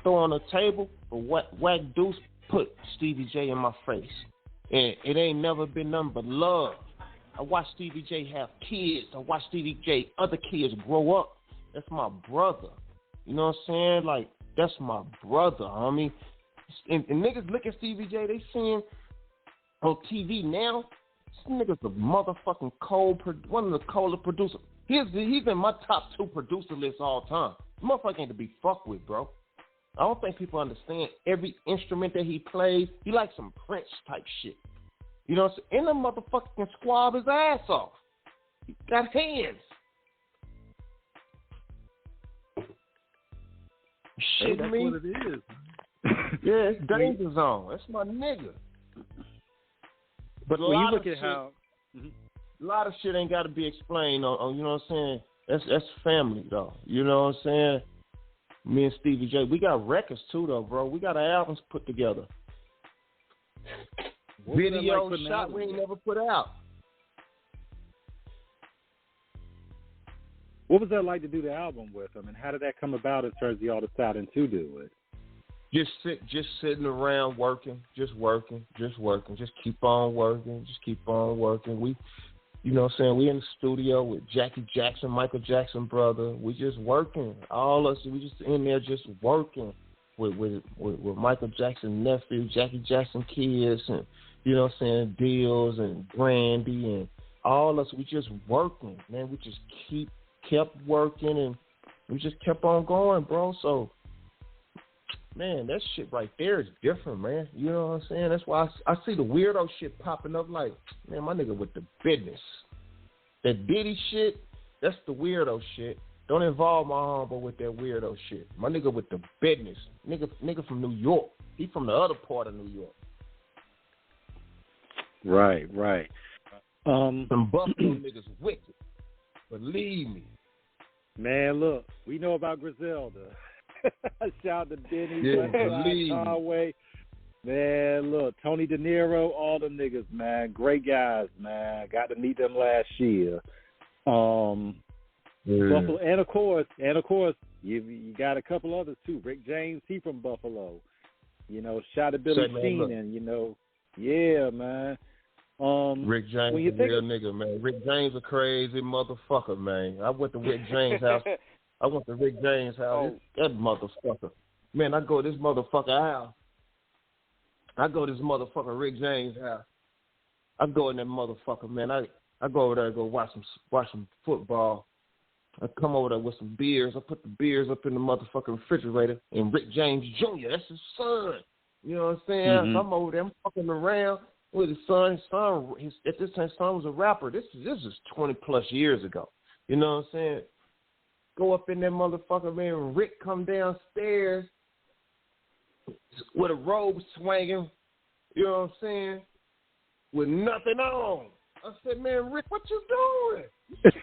throw on the table, but Whack Deuce put Stevie J in my face. And it ain't never been nothing but love. I watched Stevie J have kids. I watched Stevie J other kids grow up. That's my brother. You know what I'm saying? Like, that's my brother, homie. And niggas look at Stevie J, they seeing on TV now, this nigga's a motherfucking one of the coldest producers. He's in my top 2 producer list all time. Motherfucker ain't to be fucked with, bro. I don't think people understand every instrument that he plays. He like some Prince type shit. You know what I'm saying? And the motherfucker can squab his ass off. He got hands. Shit, that's me. what it is. Yeah, it's Danger Zone. That's my nigga. But a lot of shit, a lot of shit ain't got to be explained. On you know what I'm saying? That's family though. You know what I'm saying? Me and Stevie J, we got records too though, bro. We got albums put together. Video shot we ain't never put out. What was that like to do the album with him, and how did that come about in terms of y'all deciding to do it? Just sitting around working, just keep on working. We, you know what I'm saying, we in the studio with Jackie Jackson, Michael Jackson brother. We just working. All us, we just in there just working with Michael Jackson nephew, Jackie Jackson kids, and you know what I'm saying, Deals and Brandy and all us. We just working, man. We just kept working, and we just kept on going, bro. So, man, that shit right there is different, man. You know what I'm saying? That's why I see the weirdo shit popping up like, man, my nigga with the business. That Diddy shit, that's the weirdo shit. Don't involve my homeboy with that weirdo shit. My nigga with the business. Nigga from New York. He from the other part of New York. Right. Some Buffalo niggas wicked. Believe me. Man, look, we know about Griselda. Shout out to Benny, Conway. Man, look, Tony De Niro, all them niggas, man. Great guys, man. Got to meet them last year. Buffalo, and of course, you got a couple others too. Rick James, he from Buffalo. You know, shout out to Billy Sheen, and you know, yeah, man. Rick James is a real nigga, man. Rick James a crazy motherfucker, man. I went to Rick James' house. That motherfucker. Man, I go to this motherfucker house. I go to this motherfucker Rick James' house. I go in that motherfucker, man. I go over there and go watch some football. I come over there with some beers. I put the beers up in the motherfucking refrigerator. And Rick James Jr., that's his son. You know what I'm saying? Mm-hmm. So I'm over there, I'm fucking around with his son. At this time, his son was a rapper. This is 20 plus years ago. You know what I'm saying? Go up in that motherfucker, man. Rick come downstairs with a robe swinging. You know what I'm saying? With nothing on. I said, man, Rick, what you doing? What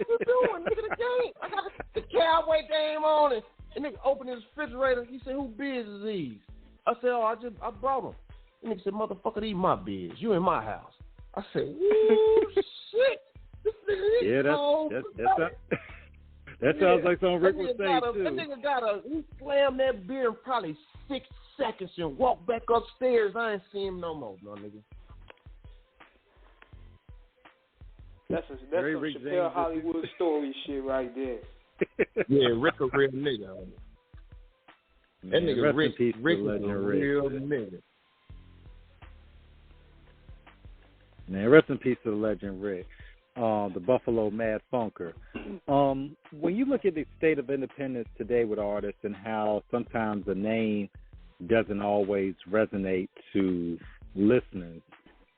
you doing, nigga? The game. I got the cowboy game on it. And nigga opened his refrigerator. He said, who beers is these? I said, I brought them. And nigga said, motherfucker, these my beers. You in my house. I said, ooh, shit. This nigga that sounds like something Rick would say, too. That nigga he slammed that beer in probably 6 seconds and walked back upstairs. I ain't seen him no more, no nigga. That's some Chappelle Hollywood story shit right there. Yeah, Rick a real nigga. That nigga Rick is a real nigga. Man, rest in peace to the legend Rick, the Buffalo Mad Funker. When you look at the state of independence today with artists and how sometimes a name doesn't always resonate to listeners,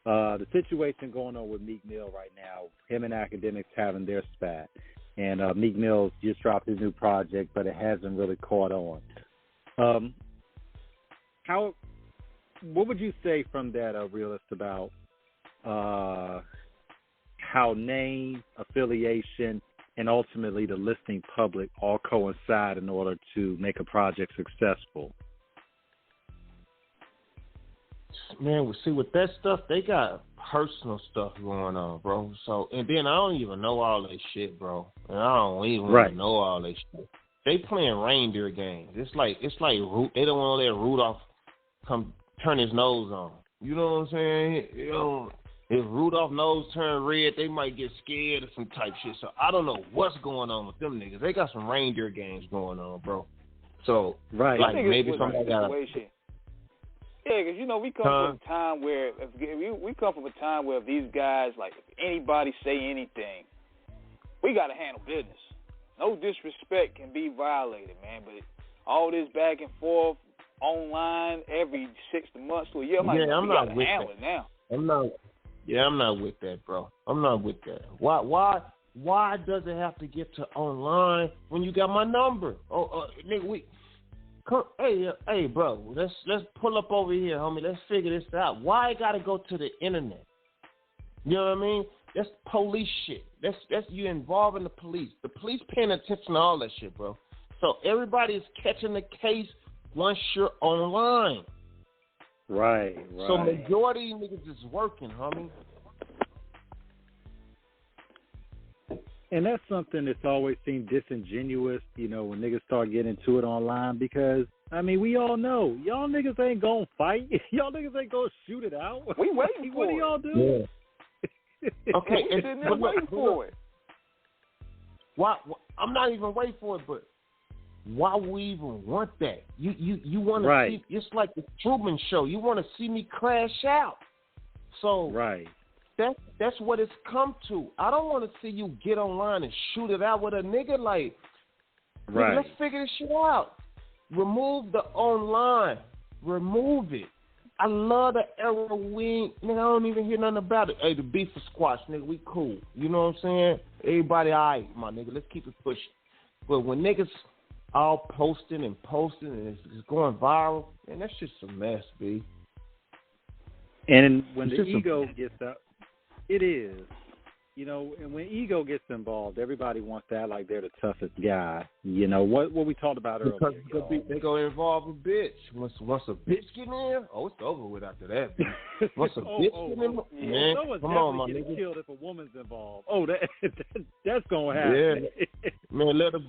the situation going on with Meek Mill right now, him and Academics having their spat, and Meek Mill's just dropped his new project, but it hasn't really caught on. What would you say from that, Realest, about how name, affiliation, and ultimately the listening public all coincide in order to make a project successful? Man, see, with that stuff, they got personal stuff going on, bro. So, and then I don't even know all that shit, bro. And I don't even know all that shit. They playing reindeer games. It's like they don't want to let Rudolph come turn his nose on. You know what I'm saying? You know, if Rudolph's nose turn red, they might get scared or some type shit. So I don't know what's going on with them niggas. They got some reindeer games going on, bro. So like maybe somebody got. Yeah, because, you know, we come from a time where if these guys, like, if anybody say anything, we got to handle business. No disrespect can be violated, man, but all this back and forth online every 6 months to a year, I'm not with that. Now. I'm not with that, bro. I'm not with that. Why does it have to get to online when you got my number? Nigga, Hey, bro, let's pull up over here, homie. Let's figure this out. Why it gotta go to the internet? You know what I mean? That's police shit. That's you involving the police. The police paying attention to all that shit, bro. So everybody is catching the case once you're online. Right. So majority of niggas is working, homie. And that's something that's always seemed disingenuous, you know, when niggas start getting into it online, because, I mean, we all know, y'all niggas ain't gonna fight. Y'all niggas ain't gonna shoot it out. We waiting for it. What do y'all do? Yeah. Okay, and waiting for it. Why? I'm not even waiting for it, but why we even want that? You want to see, it's like the Truman Show. You want to see me crash out. So that's what it's come to. I don't want to see you get online and shoot it out with a nigga. Like, nigga, let's figure this shit out. Remove the online. Remove it. I love the era nigga, I don't even hear nothing about it. Hey, the beef is squash, nigga, we cool. You know what I'm saying? Everybody all right, my nigga. Let's keep it pushing. But when niggas all posting and it's going viral, man, that's just a mess, B. And when the ego gets up, it is. You know, and when ego gets involved, everybody wants to act like they're the toughest guy. You know, what we talked about earlier. Because they go involve a bitch. Once a bitch get in, it's over with after that. Once a bitch get in, man, come on, my nigga. Killed if a woman's involved. That's gonna happen. Yeah. Man, let a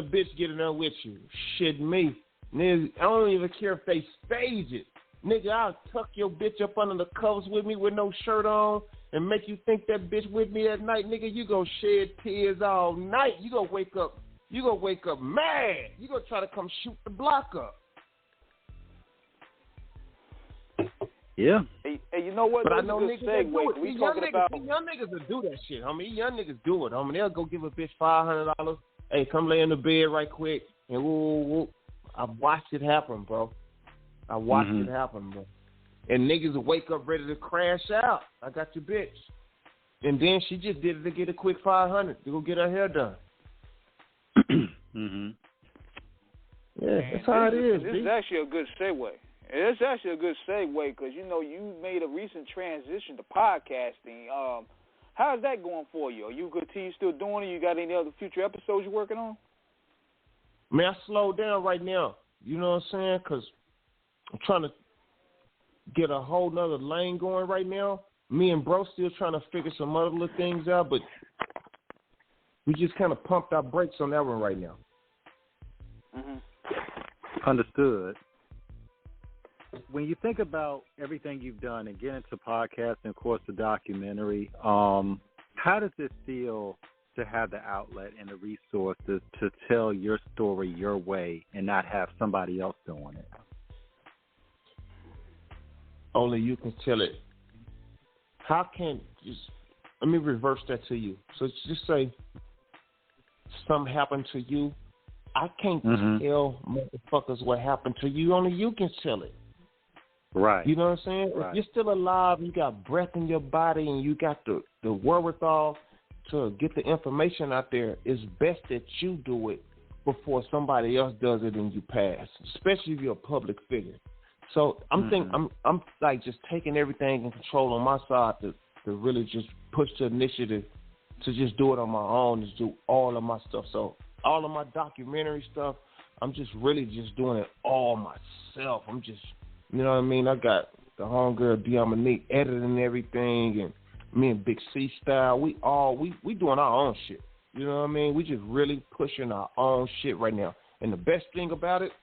bitch get in there with you. Shit me. Nigga, I don't even care if they stage it. Nigga, I'll tuck your bitch up under the covers with me with no shirt on and make you think that bitch with me at night. Nigga, you gonna shed tears all night. You gonna wake up mad. You gonna try to come shoot the block up. Yeah. Hey, you know what? But I That's know a good niggas that do segue. it. We talking about Young niggas will do that shit, homie. Young niggas do it, homie. They'll go give a bitch $500. Hey, come lay in the bed right quick. And woo. I've watched it happen, bro. I watched it happen, bro. And niggas will wake up ready to crash out. I got your bitch. And then she just did it to get a quick $500 to go get her hair done. Yeah, that's how it is. This is actually a good segue. It's actually a good segue because, you know, you made a recent transition to podcasting. How's that going for you? Are you continue still doing it? You got any other future episodes you're working on? Man, I slowed down right now. You know what I'm saying? Because I'm trying to get a whole nother lane going right now. Me and bro still trying to figure some other little things out, but we just kind of pumped our brakes on that one right now. Understood. When you think about everything you've done and get into podcasting, of course, the documentary, how does it feel to have the outlet and the resources to tell your story your way and not have somebody else doing it? Only you can tell it. How can let me reverse that to you. So just say something happened to you. I can't tell motherfuckers what happened to you. Only you can tell it. Right. You know what I'm saying? Right. If you're still alive, you got breath in your body, and you got the wherewithal to get the information out there, it's best that you do it before somebody else does it and you pass, especially if you're a public figure. So I'm like just taking everything in control on my side to really just push the initiative to just do it on my own, just do all of my stuff. So all of my documentary stuff, I'm just really just doing it all myself. I'm just, you know what I mean? I got the homegirl DMX editing everything, and me and Big C Style, we doing our own shit. You know what I mean? We just really pushing our own shit right now. And the best thing about it,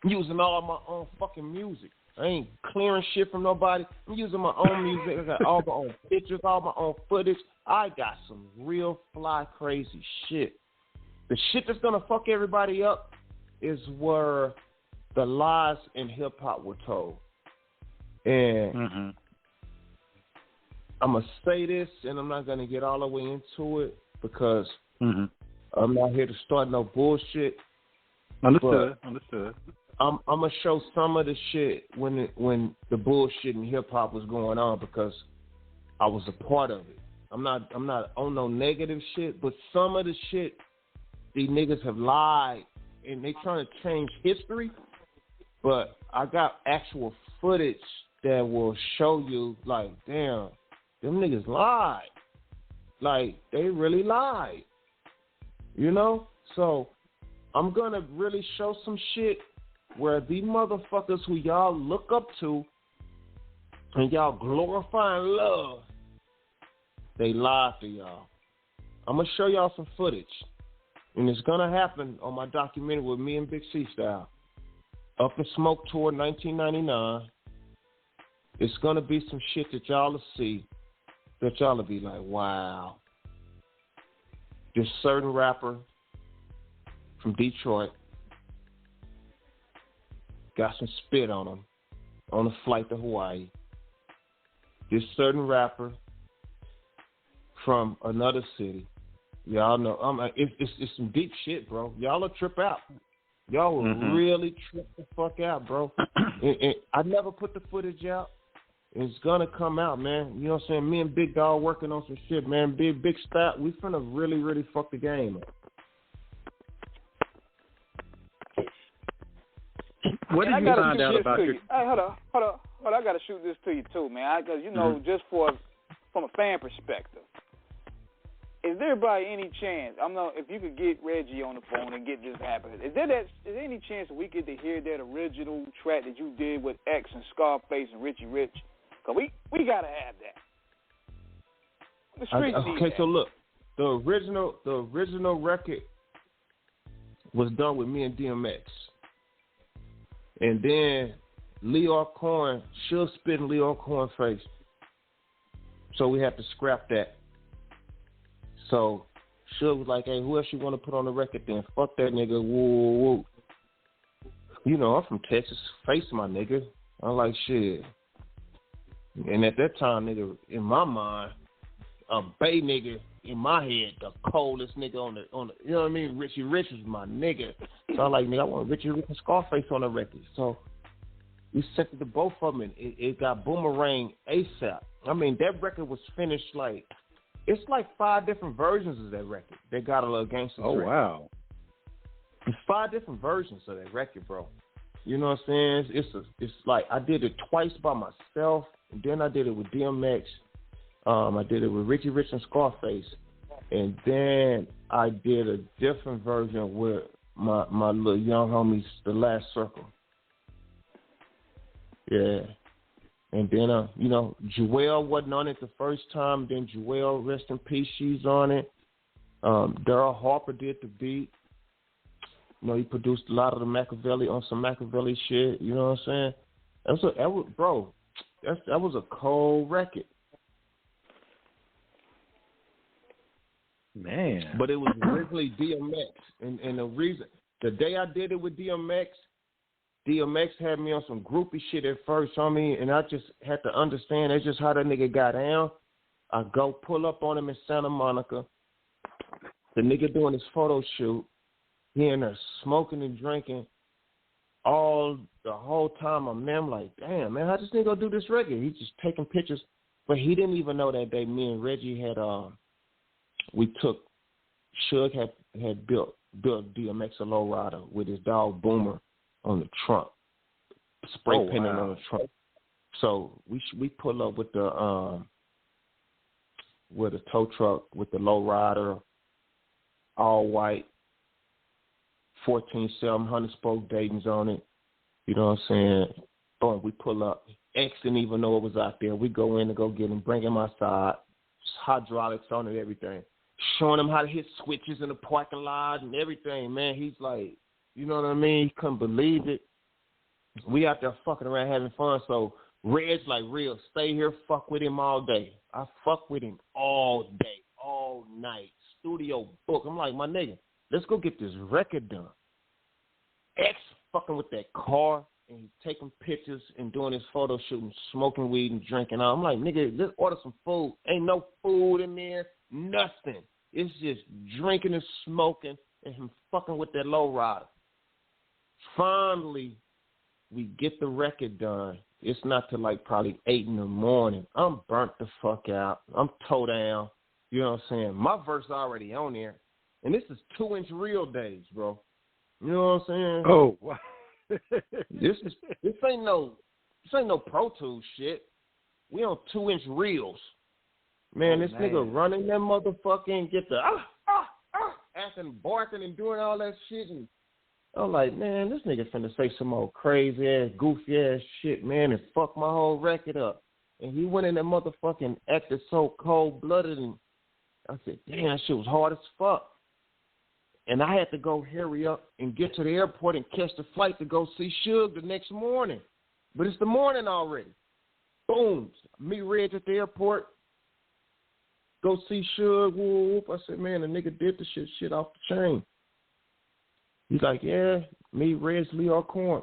using all of my own fucking music. I ain't clearing shit from nobody. I'm using my own music. I got all my own pictures, all my own footage. I got some real fly crazy shit. The shit that's gonna fuck everybody up is where the lies in hip hop were told. And I'm gonna say this, and I'm not gonna get all the way into it because I'm not here to start no bullshit. Understood. I'm gonna show some of the shit when the bullshit in hip hop was going on because I was a part of it. I'm not on no negative shit, but some of the shit these niggas have lied and they trying to change history. But I got actual footage that will show you, like, damn, them niggas lied. Like, they really lied. You know? So I'm gonna really show some shit where these motherfuckers who y'all look up to and y'all glorify and love, they lied to y'all. I'm going to show y'all some footage. And it's going to happen on my documentary with me and Big C Style. Up in Smoke Tour 1999. It's going to be some shit that y'all will see that y'all will be like, wow. This certain rapper from Detroit got some spit on him on a flight to Hawaii. This certain rapper from another city, y'all know, it's some deep shit, bro. Y'all will trip out. Y'all will really trip the fuck out, bro. and I never put the footage out. It's gonna come out, man. You know what I'm saying? Me and Big Dog working on some shit, man. Big Style. We finna really, really fuck the game up. What did you find out about your... Hey, hold on. I got to shoot this to you, too, man. Because, you know, just from a fan perspective, is there by any chance, if you could get Reggie on the phone and get this happening, is there any chance that we get to hear that original track that you did with X and Scarface and Richie Rich? Because we got to have that. The streets need that. So look, the original record was done with me and DMX. And then Leo Cohen, Suge spit in Leo Cohen's face. So we had to scrap that. So Suge was like, hey, who else you want to put on the record then? Fuck that nigga, woo. You know, I'm from Texas. Face my nigga. I'm like, shit. And at that time, nigga, in my mind, a Bay nigga in my head, the coldest nigga on the you know what I mean? Richie Rich is my nigga. So I'm like, nigga, I want Richie Rich and Scarface on the record. So we sent it to both of them, and it got boomerang ASAP. I mean, that record was finished it's like 5 different versions of that record. They got a little gangster. Oh, wow. It's 5 different versions of that record, bro. You know what I'm saying? It's like I did it twice by myself, and then I did it with DMX. I did it with Richie Rich and Scarface, and then I did a different version with my little young homies, The Last Circle. Yeah. And then, you know, Jewel wasn't on it the first time. Then Jewel, rest in peace, she's on it. Daryl Harper did the beat. You know, he produced a lot of the Machiavelli on some Machiavelli shit. You know what I'm saying? That was a cold record. Man. But it was originally DMX. And the reason, the day I did it with DMX had me on some groupie shit at first, and I just had to understand that's just how that nigga got down. I go pull up on him in Santa Monica. The nigga doing his photo shoot. He in there smoking and drinking the whole time. I'm like, damn, man, how this nigga gonna do this record? He's just taking pictures. But he didn't even know that day me and Reggie had, Suge had built DMX a lowrider with his dog Boomer on the trunk, spray painting on the trunk. So we pull up with the tow truck with the lowrider, all white, 14.700 spoke Dayton's on it. You know what I'm saying? Boom, we pull up. X didn't even know it was out there. We go in to go get him, bring him outside, hydraulics on it, everything. Showing him how to hit switches in the parking lot and everything, man. He's like, you know what I mean? He couldn't believe it. We out there fucking around having fun. So Red's like, real, stay here, fuck with him all day. I fuck with him all day, all night. Studio book. I'm like, my nigga, let's go get this record done. X fucking with that car, and he's taking pictures and doing his photo shooting, smoking weed and drinking. I'm like, nigga, let's order some food. Ain't no food in there, nothing. It's just drinking and smoking and him fucking with that lowrider. Finally, we get the record done. It's not till like probably 8 in the morning. I'm burnt the fuck out. I'm toe down. You know what I'm saying? My verse already on there. And this is 2-inch reel days, bro. You know what I'm saying? Oh, wow. This ain't no Pro Tools shit. We on 2-inch reels. Man, this nigga running that motherfucker and get the acting, barking and doing all that shit, and I'm like, man, this nigga finna say some old crazy ass, goofy ass shit, man, and fuck my whole record up. And he went in that motherfucking acted so cold blooded, and I said, damn, that shit was hard as fuck. And I had to go hurry up and get to the airport and catch the flight to go see Suge the next morning. But it's the morning already. Boom. Me, Reg at the airport. Go see Suge. Whoop. I said, man, the nigga did the shit off the chain. He's like, yeah, me, Reg, Leo Corn.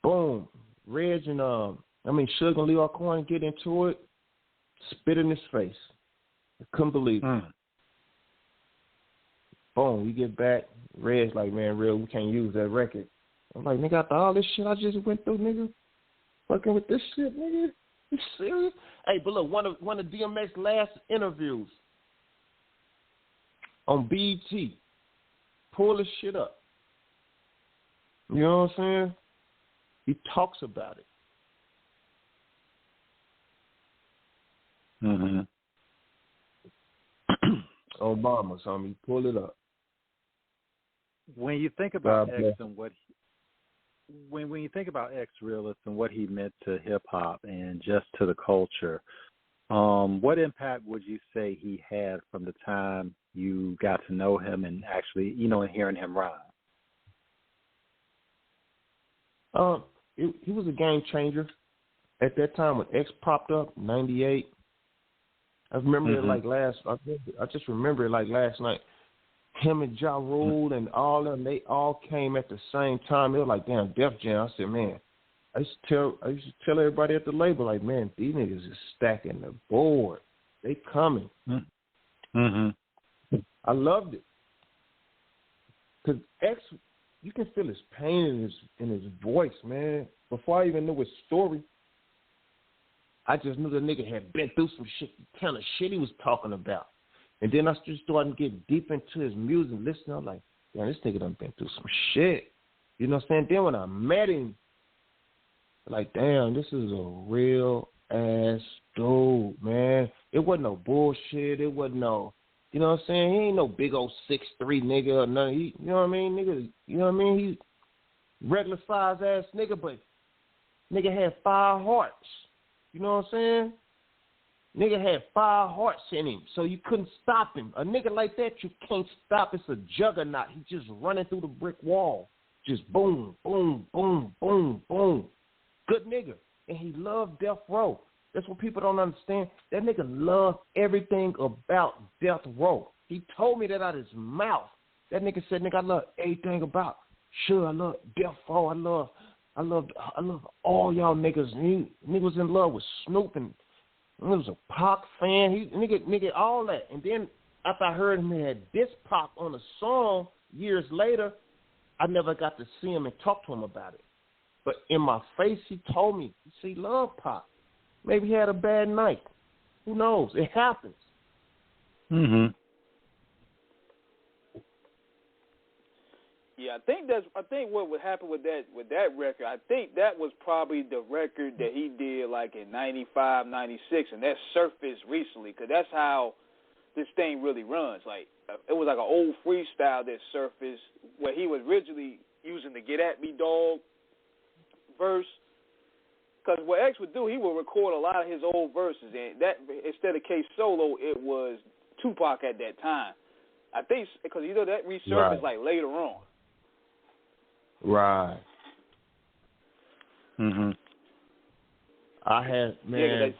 Boom. Reg and, Suge and Leo Corn get into it. Spit in his face. I couldn't believe it. Boom, we get back. Red's like, man, real, we can't use that record. I'm like, nigga, after all this shit I just went through, nigga, fucking with this shit, nigga, you serious? Hey, but look, one of DMX's last interviews on BET, pull this shit up. You know what I'm saying? He talks about it. Mm-hmm. Obama, homie, pull it up. When you think about X and what when you think about X Realest and what he meant to hip hop and just to the culture, what impact would you say he had from the time you got to know him and actually, you know, and hearing him rhyme? He was a game changer at that time when X popped up, 98. I remember it like I just remember it like last night. Him and Ja Rule and all of them, they all came at the same time. It was like, damn, Def Jam. I said, man, I used to tell everybody at the label, like, man, these niggas is stacking the board. They coming. Mm-hmm. I loved it. Because X, you can feel his pain in his voice, man. Before I even knew his story, I just knew the nigga had been through some shit, the kind of shit he was talking about. And then I just started getting deep into his music, listening. I'm like, man, this nigga done been through some shit. You know what I'm saying? Then when I met him, like, damn, this is a real ass dude, man. It wasn't no bullshit. It wasn't no, you know what I'm saying? He ain't no big old 6'3" nigga or nothing. You know what I mean? Nigga, you know what I mean? He's regular size ass nigga, but nigga had 5 hearts. You know what I'm saying? Nigga had 5 hearts in him, so you couldn't stop him. A nigga like that, you can't stop. It's a juggernaut. He just running through the brick wall. Just boom, boom, boom, boom, boom. Good nigga. And he loved Death Row. That's what people don't understand. That nigga loved everything about Death Row. He told me that out of his mouth. That nigga said, nigga, I love everything about. Sure, I love Death Row. I love all y'all niggas. Nigga was in love with Snoop, and he was a Pac fan. Nigga, all that. And then after I heard him had this Pac on a song years later, I never got to see him and talk to him about it. But in my face, he told me, he loved Pac. Maybe he had a bad night. Who knows? It happens. Mm-hmm. Yeah, I think what would happen with that record, I think that was probably the record that he did like in 95, 96, and that surfaced recently, because that's how this thing really runs. Like, it was like an old freestyle that surfaced where he was originally using the Get At Me Dog verse. Because what X would do, he would record a lot of his old verses, and that instead of K Solo, it was Tupac at that time. I think because you know that resurfaced like later on. Right. Mm-hmm. I had, man,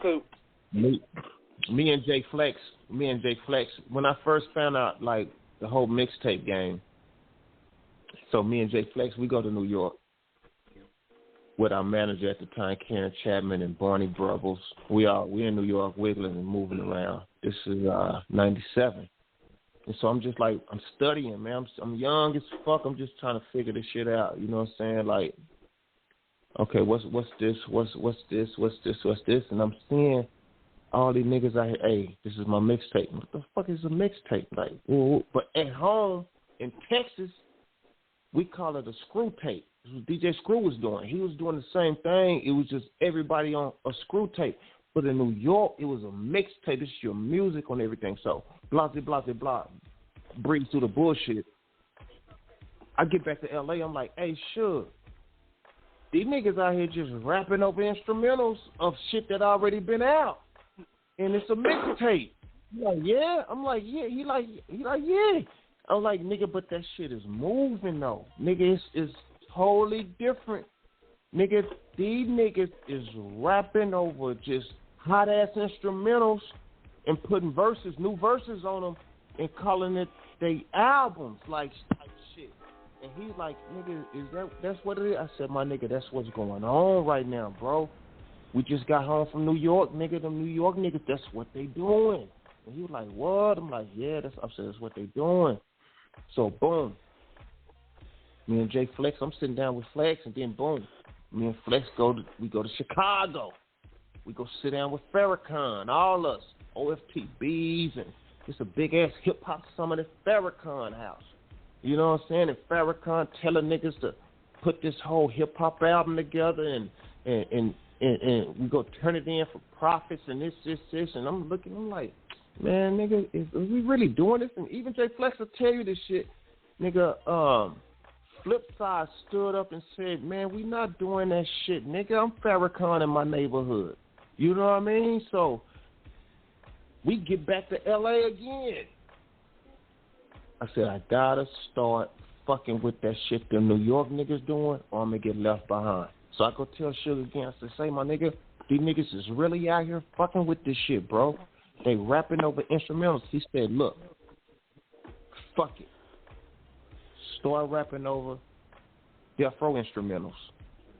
me and J Flex, when I first found out, like, the whole mixtape game, so me and J Flex, we go to New York with our manager at the time, Karen Chapman and Barney Brubbles. We in New York wiggling and moving around. This is 97. And so I'm just like, I'm studying, man. I'm young as fuck. I'm just trying to figure this shit out. You know what I'm saying? Like, okay, what's this? What's this? And I'm seeing all these niggas out here. Hey, this is my mixtape. What the fuck is a mixtape? Like, ooh. But at home in Texas, we call it a screw tape. This was DJ Screw was doing. He was doing the same thing. It was just everybody on a screw tape. But in New York, it was a mixtape. This is your music on everything. So, blah, blah, blah, blah. Breathe through the bullshit. I get back to L.A., I'm like, hey, Suge, these niggas out here just rapping over instrumentals of shit that already been out. And it's a mixtape. He's like, yeah? I'm like, yeah. He like, yeah. I'm like, nigga, but that shit is moving, though. Nigga, it's totally different. Nigga, these niggas is rapping over just hot-ass instrumentals and putting new verses on them and calling it they albums, like shit. And he's like, nigga, that's what it is? I said, my nigga, that's what's going on right now, bro. We just got home from New York, nigga. Them New York niggas, that's what they doing. And he was like, what? I'm like, yeah, that's what they doing. So, boom. Me and Jay Flex, I'm sitting down with Flex, and then, boom. Me and Flex go to Chicago. We go sit down with Farrakhan, all us, OFTBs, and it's a big-ass hip-hop summit at Farrakhan house. You know what I'm saying? And Farrakhan telling niggas to put this whole hip-hop album together, and we go turn it in for profits and this. And I'm looking, I'm like, man, nigga, is we really doing this? And even Jay Flex will tell you this shit. Nigga, Flipside stood up and said, man, we not doing that shit, nigga. I'm Farrakhan in my neighborhood. You know what I mean? So we get back to L.A. again. I said, I gotta start fucking with that shit them New York niggas doing, or I'm gonna get left behind. So I go tell Suge again, I said, say, my nigga, these niggas is really out here fucking with this shit, bro. They rapping over instrumentals. He said, look, fuck it. Start rapping over Death Row instrumentals.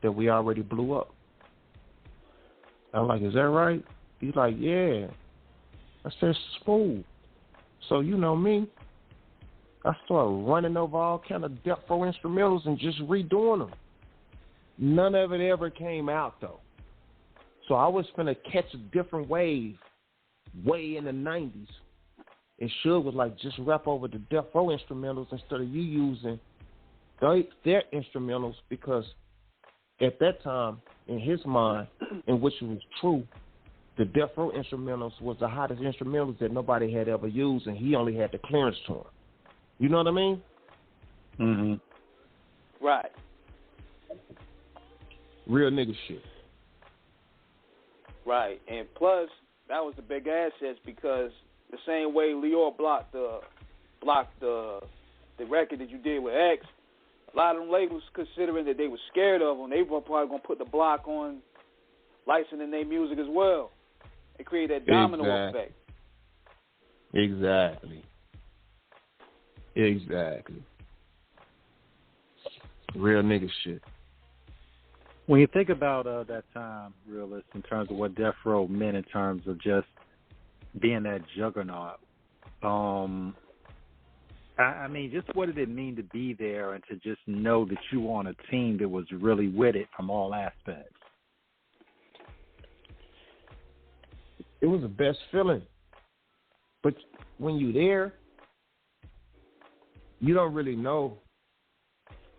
that we already blew up. I'm like, is that right? He's like, yeah. I said, smooth. So you know me, I started running over all kind of Death Row instrumentals and just redoing them. None of it ever came out, though. So I was finna catch a different wave way in the 90s. And Suge was like, just rap over the Death Row instrumentals instead of you using their instrumentals, because at that time, in his mind, in which it was true, the Death Row instrumentals was the hottest instrumentals that nobody had ever used, and he only had the clearance to them. You know what I mean? Mm-hmm. Right. Real nigga shit. Right, and plus that was the big assets, because the same way Lyor blocked the record that you did with X, a lot of them labels, considering that they were scared of them, they were probably gonna put the block on licensing their music as well, and create that domino effect. Exactly. Real nigga shit. When you think about that time, Realist, in terms of what Death Row meant in terms of just being that juggernaut, I mean, just what did it mean to be there and to just know that you were on a team that was really with it from all aspects? It was the best feeling. But when you're there, you don't really know,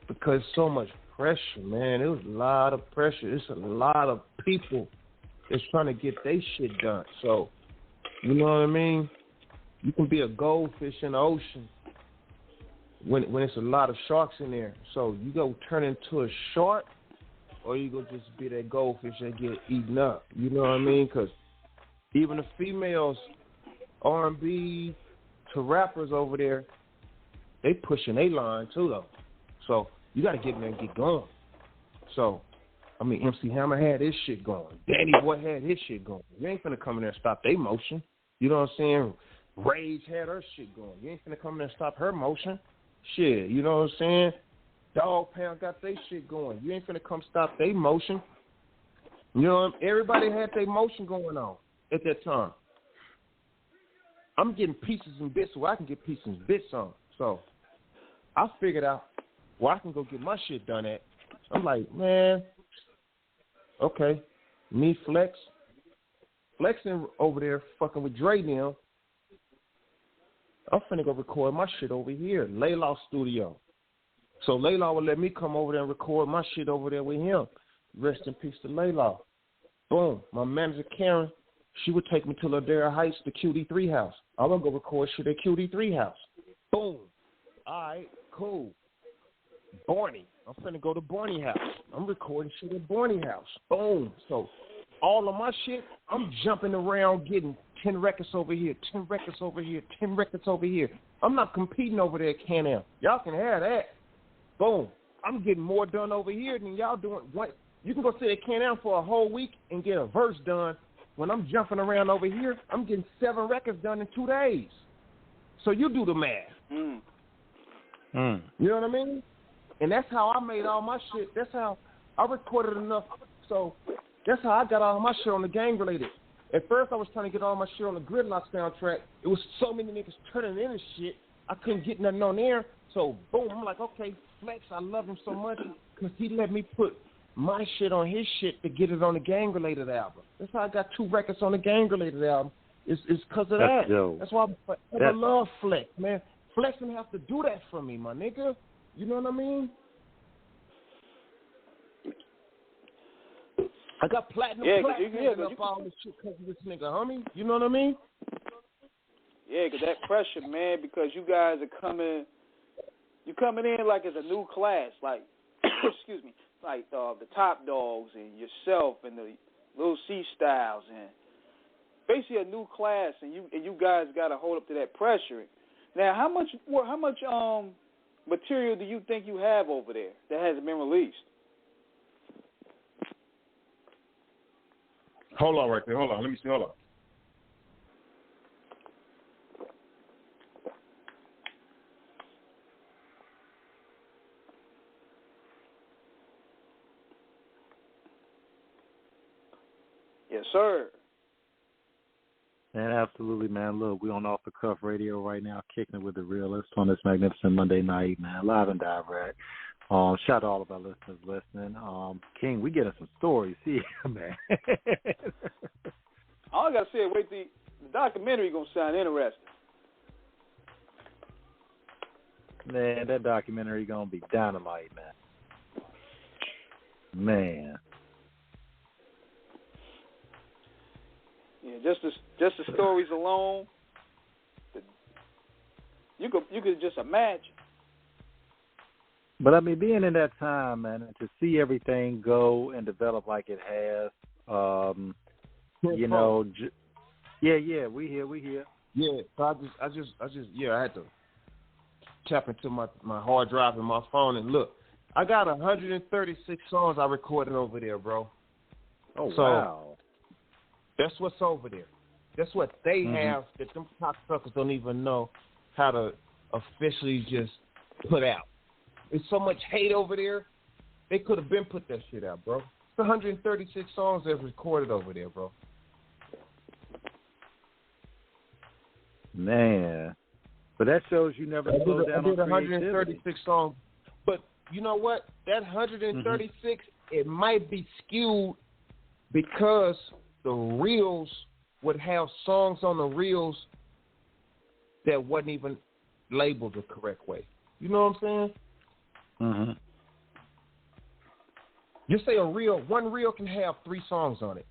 because so much pressure, man. It was a lot of pressure. It's a lot of people that's trying to get their shit done. So, you know what I mean? You can be a goldfish in the ocean when it's a lot of sharks in there. So you go turn into a shark, or you go just be that goldfish that get eaten up. You know what I mean? Because even the females, R&B to rappers over there, they pushing their line too, though. So you got to get in there and get going. So, I mean, MC Hammer had his shit going. Danny Boy had his shit going. You ain't finna come in there and stop their motion. You know what I'm saying? Rage had her shit going. You ain't finna come in there and stop her motion. Shit, you know what I'm saying? Dog Pound got their shit going. You ain't finna come stop their motion. You know, everybody had their motion going on at that time. I'm getting pieces and bits where I can get pieces and bits on. So I figured out where I can go get my shit done at. I'm like, man, okay, me flexing over there fucking with Dre now. I'm finna go record my shit over here, Laylaw Studio. So Laylaw would let me come over there and record my shit over there with him. Rest in peace to Laylaw. Boom. My manager, Karen, she would take me to Ladera Heights, the QD3 house. I'm going to go record shit at QD3 house. Boom. All right, cool. Barney. I'm finna go to Barney house. I'm recording shit at Barney house. Boom. So all of my shit, I'm jumping around getting 10 records over here, 10 records over here, 10 records over here. I'm not competing over there at Can-Am. Y'all can have that. Boom. I'm getting more done over here than y'all doing. What? You can go sit at Can-Am for a whole week and get a verse done. When I'm jumping around over here, I'm getting 7 records done in 2 days. So you do the math. You know what I mean? And that's how I made all my shit. That's how I recorded enough. So that's how I got all my shit on the gang related. At first, I was trying to get all my shit on the Gridlock soundtrack. It was so many niggas turning in and shit, I couldn't get nothing on there. So, boom, I'm like, okay, Flex, I love him so much because he let me put my shit on his shit to get it on the gang-related album. That's how I got 2 records on the gang-related album. It's because of that. Dope. That's why I love Flex, man. Flex didn't have to do that for me, my nigga. You know what I mean? I got platinum up all this shit because of this nigga, homie. You know what I mean? Yeah, because that pressure, man, because you guys are coming in like as a new class, like, excuse me, like the Top Dogs and yourself and the Lil C Styles and basically a new class, and you guys got to hold up to that pressure. Now, how much material do you think you have over there that hasn't been released? Hold on right there. Hold on. Let me see. Hold on. Yes, sir. Man, absolutely, man. Look, we're on Off the Cuff Radio right now, kicking it with the Realest on this magnificent Monday night, man, live and direct. Shout out to all of our listeners listening. King, we getting some stories here, man. All I gotta say is wait the documentary gonna sound interesting. Man, that documentary gonna be dynamite, man. Man. Yeah, just the stories alone, you could just imagine. But I mean, being in that time, man, and to see everything go and develop like it has, you know, yeah, we here. Yeah, so I just, I had to tap into my hard drive in my phone and look. I got 136 songs I recorded over there, bro. Oh, wow. That's what's over there. That's what they have that them cocksuckers don't even know how to officially just put out. There's so much hate over there. They could have been put that shit out, bro. It's 136 songs that's recorded over there, bro. Man. But that shows you never slowed down on creativity. 136 songs. But you know what? That 136, it might be skewed because the reels would have songs on the reels that wasn't even labeled the correct way. You know what I'm saying? Mm-hmm. Just say one reel can have 3 songs on it.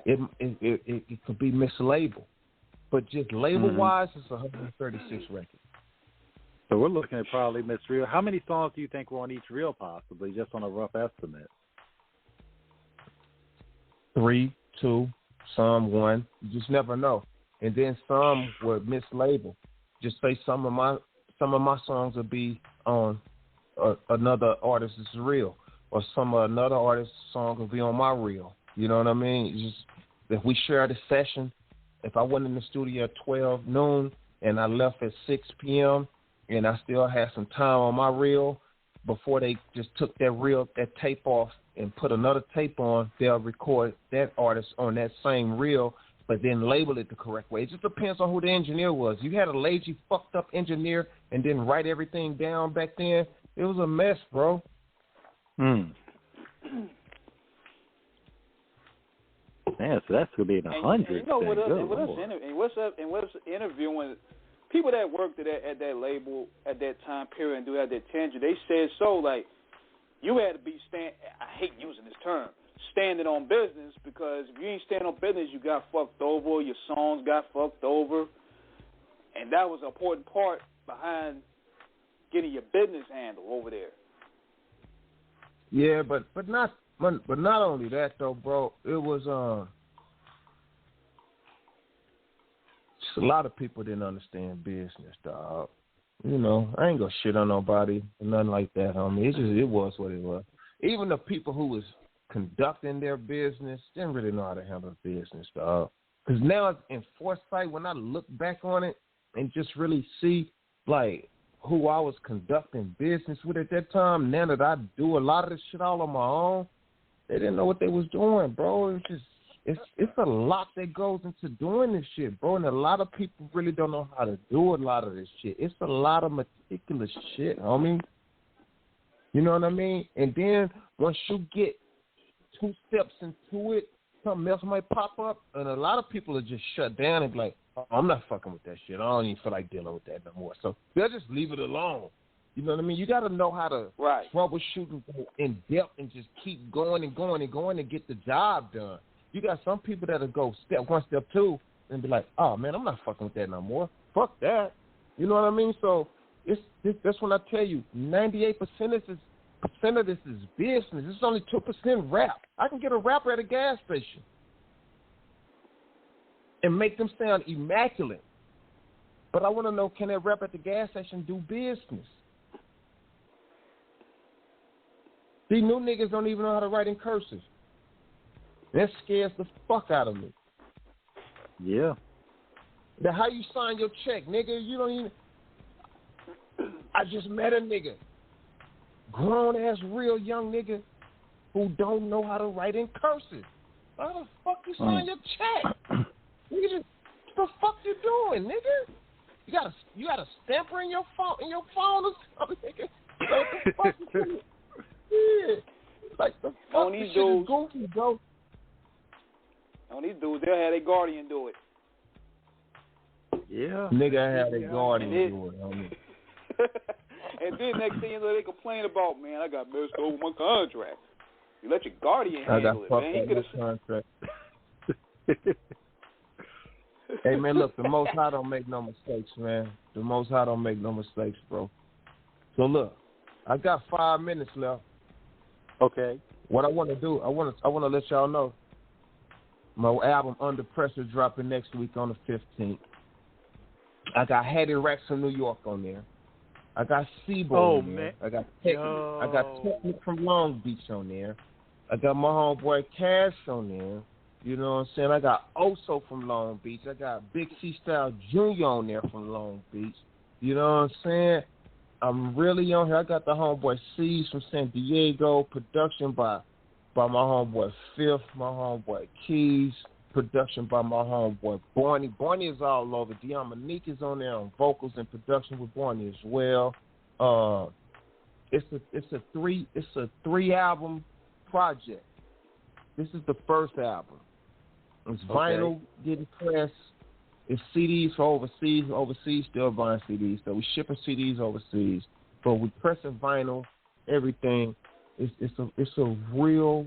It could be mislabeled. But just label-wise, it's 136 records. So we're looking at probably Miss Reel. How many songs do you think were on each reel, possibly, just on a rough estimate? 3, 2, some 1. You just never know. And then some were mislabeled. Just say some of my songs will be on another artist's reel, or another artist's song will be on my reel. You know what I mean? It's just if we share the session, if I went in the studio at 12 noon and I left at 6 p.m. and I still had some time on my reel before they just took that tape off and put another tape on, they'll record that artist on that same reel, but then label it the correct way. It just depends on who the engineer was. You had a lazy, fucked up engineer and didn't write everything down back then, it was a mess, bro. Man, so that's gonna be in 100. You know what? What's interviewing people that worked at that label at that time period and do have that tenure, they said so like you had to be I hate using this term, standing on business, because if you ain't standing on business, you got fucked over, your songs got fucked over, and that was an important part behind getting your business handled over there. Yeah, but not only that though, bro. It was just a lot of people didn't understand business, dog. You know, I ain't gonna shit on nobody or nothing like that, homie. It was what it was. Even the people who was conducting their business didn't really know how to handle business, dog. Because now in foresight, when I look back on it and just really see like who I was conducting business with at that time, now that I do a lot of this shit all on my own, they didn't know what they was doing, bro. It's a lot that goes into doing this shit, bro, and a lot of people really don't know how to do a lot of this shit. It's a lot of meticulous shit, homie. You know what I mean? And then once you get 2 steps into it, something else might pop up, and a lot of people are just shut down and be like, oh, I'm not fucking with that shit. I don't even feel like dealing with that no more. So they'll just leave it alone. You know what I mean? You got to know how to troubleshoot and go in depth and just keep going and going and going and get the job done. You got some people that'll go step 1, step 2, and be like, oh, man, I'm not fucking with that no more. Fuck that. You know what I mean? So that's when I tell you, 98% of this is business. It's only 2% rap. I can get a rapper at a gas station and make them sound immaculate. But I want to know, can that rapper at the gas station do business? These new niggas don't even know how to write in cursive. That scares the fuck out of me. Yeah. Now, how you sign your check, nigga? You don't even... I just met a nigga, grown-ass, real young nigga, who don't know how to write in cursive. How the fuck you sign your check? Nigga, what the fuck you doing, nigga? You got a stamper in your phone or something, nigga? What the fuck you doing? Yeah. Like the fuck this shit is goofy, bro. On these dudes, they'll have their guardian do it. Yeah. Nigga had their guardian do it, homie. And then next thing you know, they complain about, man, I got messed over my contract. You let your guardian handle it, man. He could have contract. Hey, man, look, the Most High don't make no mistakes, man. The Most High don't make no mistakes, bro. So, look, I got 5 minutes left. Okay. What I want to do, I want to let y'all know, my album Under Pressure dropping next week on the 15th. I got Hattie Racks from New York on there. I got Seabo on there. I got Technic from Long Beach on there. I got my homeboy Cash on there. You know what I'm saying? I got Oso from Long Beach. I got Big C Style Jr. on there from Long Beach. You know what I'm saying? I'm really on here. I got the homeboy C's from San Diego. Production by my homeboy Fifth, my homeboy Keys. Production by my homeboy Barney. Barney is all over. Dion Monique is on there on vocals and production with Barney as well. It's a three album project. This is the first album. It's vinyl getting pressed. It's CDs for overseas. Overseas still buying CDs. So we shipping CDs overseas. But we pressing vinyl, everything. It's a real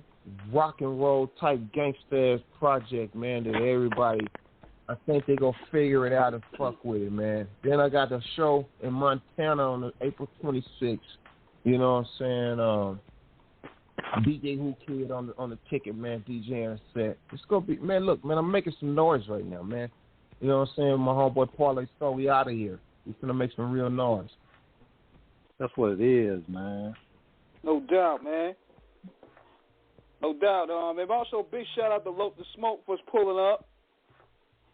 rock and roll type gangsta project, man, that everybody, I think they gonna figure it out and fuck with it, man. Then I got the show in Montana on April 26th. You know what I'm saying? DJ Who Kid on the ticket, man, DJing a set. It's gonna be, man, look, man, I'm making some noise right now, man. You know what I'm saying? My homeboy Parlay Store, we out of here. We finna make some real noise. That's what it is, man. No doubt, man. No doubt. And also, big shout out to Lope the Smoke for pulling up.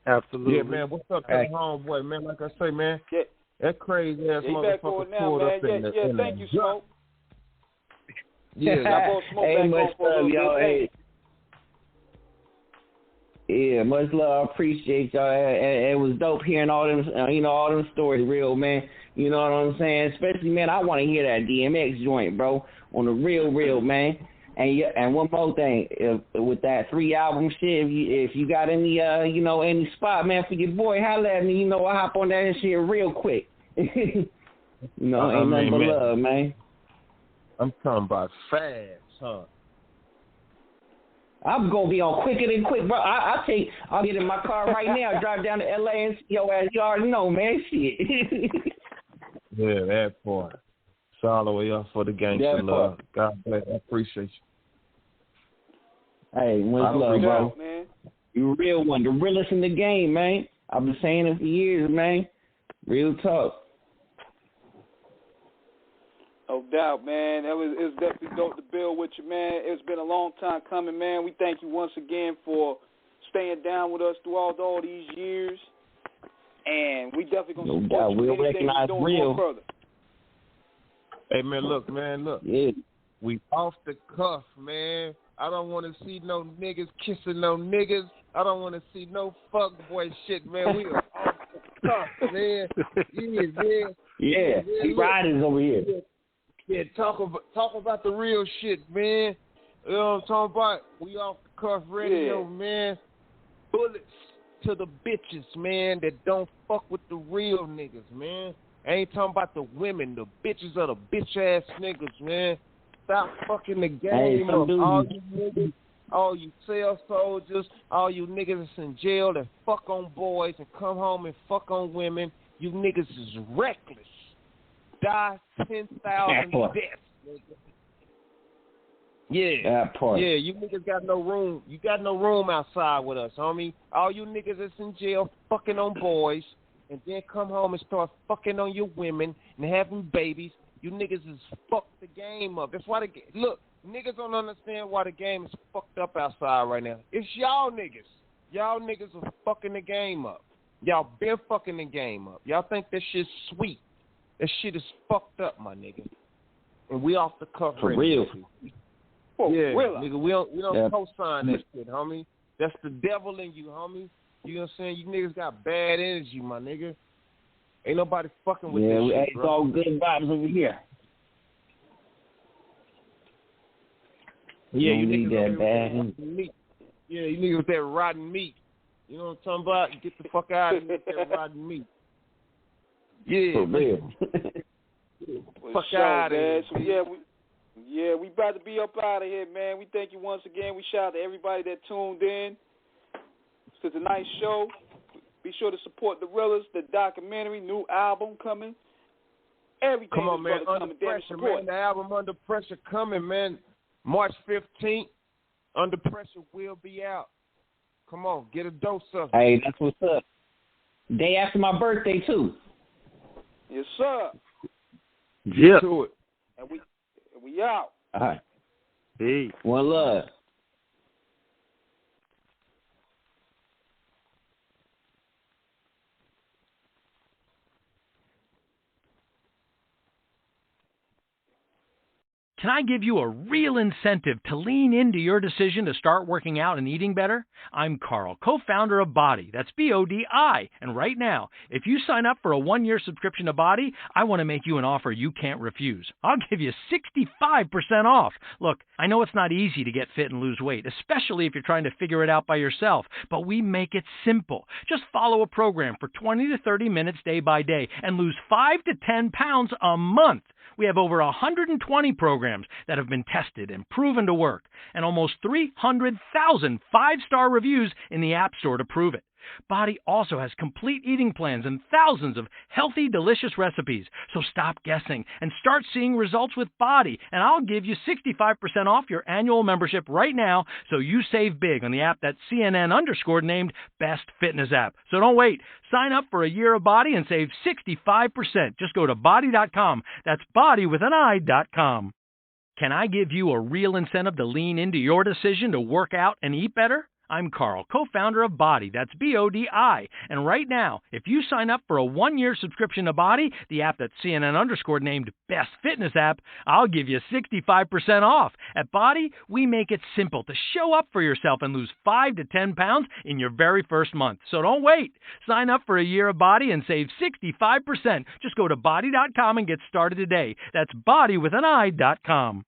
Absolutely. Yeah, man. What's up, that homeboy, man? Like I say, man, that crazy ass motherfucker pulled man. up in the thank you, Smoke. Yeah, I brought Smoke hey, back much on for a love, little y'all. bit. Hey. Yeah, much love. I appreciate y'all. It was dope hearing all them, all them stories, real, man. You know what I'm saying? Especially, man, I want to hear that DMX joint, bro, on the real, man. And one more thing, with that 3 album shit, if you got any any spot, man, for your boy, holla at me. I hop on that shit real quick. Ain't nothing but love, man. I'm talking about fast, huh? I'm gonna be on quicker than quick, bro. I'll get in my car right now, drive down to LA and see your ass. You already know, man. Shit. Yeah, that part. It's all the way up for the gangster love. God bless. I appreciate you. Hey, much love, bro. Man. You real one, the realest in the game, man. I've been saying it for years, man. Real talk. No doubt, man. It was definitely dope to build with you, man. It's been a long time coming, man. We thank you once again for staying down with us throughout all these years. And we definitely going to support you with anything you're doing real. Further. Hey, man, look. Yeah. We off the cuff, man. I don't want to see no niggas kissing no niggas. I don't want to see no fuckboy shit, man. We are off the cuff, man. Yeah, riders over here. Yeah, talk about the real shit, man. You know what I'm talking about? We off the cuff radio, man. Bullets to the bitches, man, that don't fuck with the real niggas, man. I ain't talking about the women, the bitches are the bitch ass niggas, man. Stop fucking the game up. All you niggas, all you cell soldiers, all you niggas that's in jail that fuck on boys and come home and fuck on women, you niggas is reckless. Die 10,000 deaths, nigga. Yeah, you niggas got no room. You got no room outside with us, homie. All you niggas that's in jail fucking on boys and then come home and start fucking on your women and having babies. You niggas is fucked the game up. That's why look, niggas don't understand why the game is fucked up outside right now. It's y'all niggas. Y'all niggas are fucking the game up. Y'all been fucking the game up. Y'all think that shit's sweet. That shit is fucked up, my nigga. And we off the cuff for real. Gorilla. Nigga, we don't co-sign that shit, homie. That's the devil in you, homie. You know what I'm saying? You niggas got bad energy, my nigga. Ain't nobody fucking with this shit, it's all good vibes over here. Yeah, you need niggas that bad meat. Yeah, you niggas with that rotten meat. You know what I'm talking about? Get the fuck out of here with that rotten meat. Yeah, for real. Fuck out of here. So we about to be up out of here, man. We thank you once again. We shout out to everybody that tuned in to tonight's show. Be sure to support the Realest, the documentary, new album coming. Everything. Come on, man. Under Pressure, man. The album Under Pressure coming, man. March 15th. Under Pressure will be out. Come on, get a dose of it. Hey, that's what's up. Day after my birthday, too. Yes, sir. Yeah. To it. And we out. All right. Peace. One love. Can I give you a real incentive to lean into your decision to start working out and eating better? I'm Carl, co-founder of Body. That's BODI. And right now, if you sign up for a 1-year subscription to Body, I want to make you an offer you can't refuse. I'll give you 65% off. Look, I know it's not easy to get fit and lose weight, especially if you're trying to figure it out by yourself, but we make it simple. Just follow a program for 20 to 30 minutes day by day and lose 5 to 10 pounds a month. We have over 120 programs that have been tested and proven to work, and almost 300,000 5-star reviews in the App Store to prove it. Body also has complete eating plans and thousands of healthy, delicious recipes. So stop guessing and start seeing results with Body, and I'll give you 65% off your annual membership right now, so you save big on the app that CNN_ named Best Fitness App. So don't wait. Sign up for a year of Body and save 65%. Just go to body.com. That's body with an I.com. Can I give you a real incentive to lean into your decision to work out and eat better? I'm Carl, co-founder of Body. That's BODI. And right now, if you sign up for a 1-year subscription to Body, the app that CNN_ named Best Fitness App, I'll give you 65% off. At Body, we make it simple to show up for yourself and lose 5 to 10 pounds in your very first month. So don't wait. Sign up for a year of Body and save 65%. Just go to body.com and get started today. That's body with an I.com.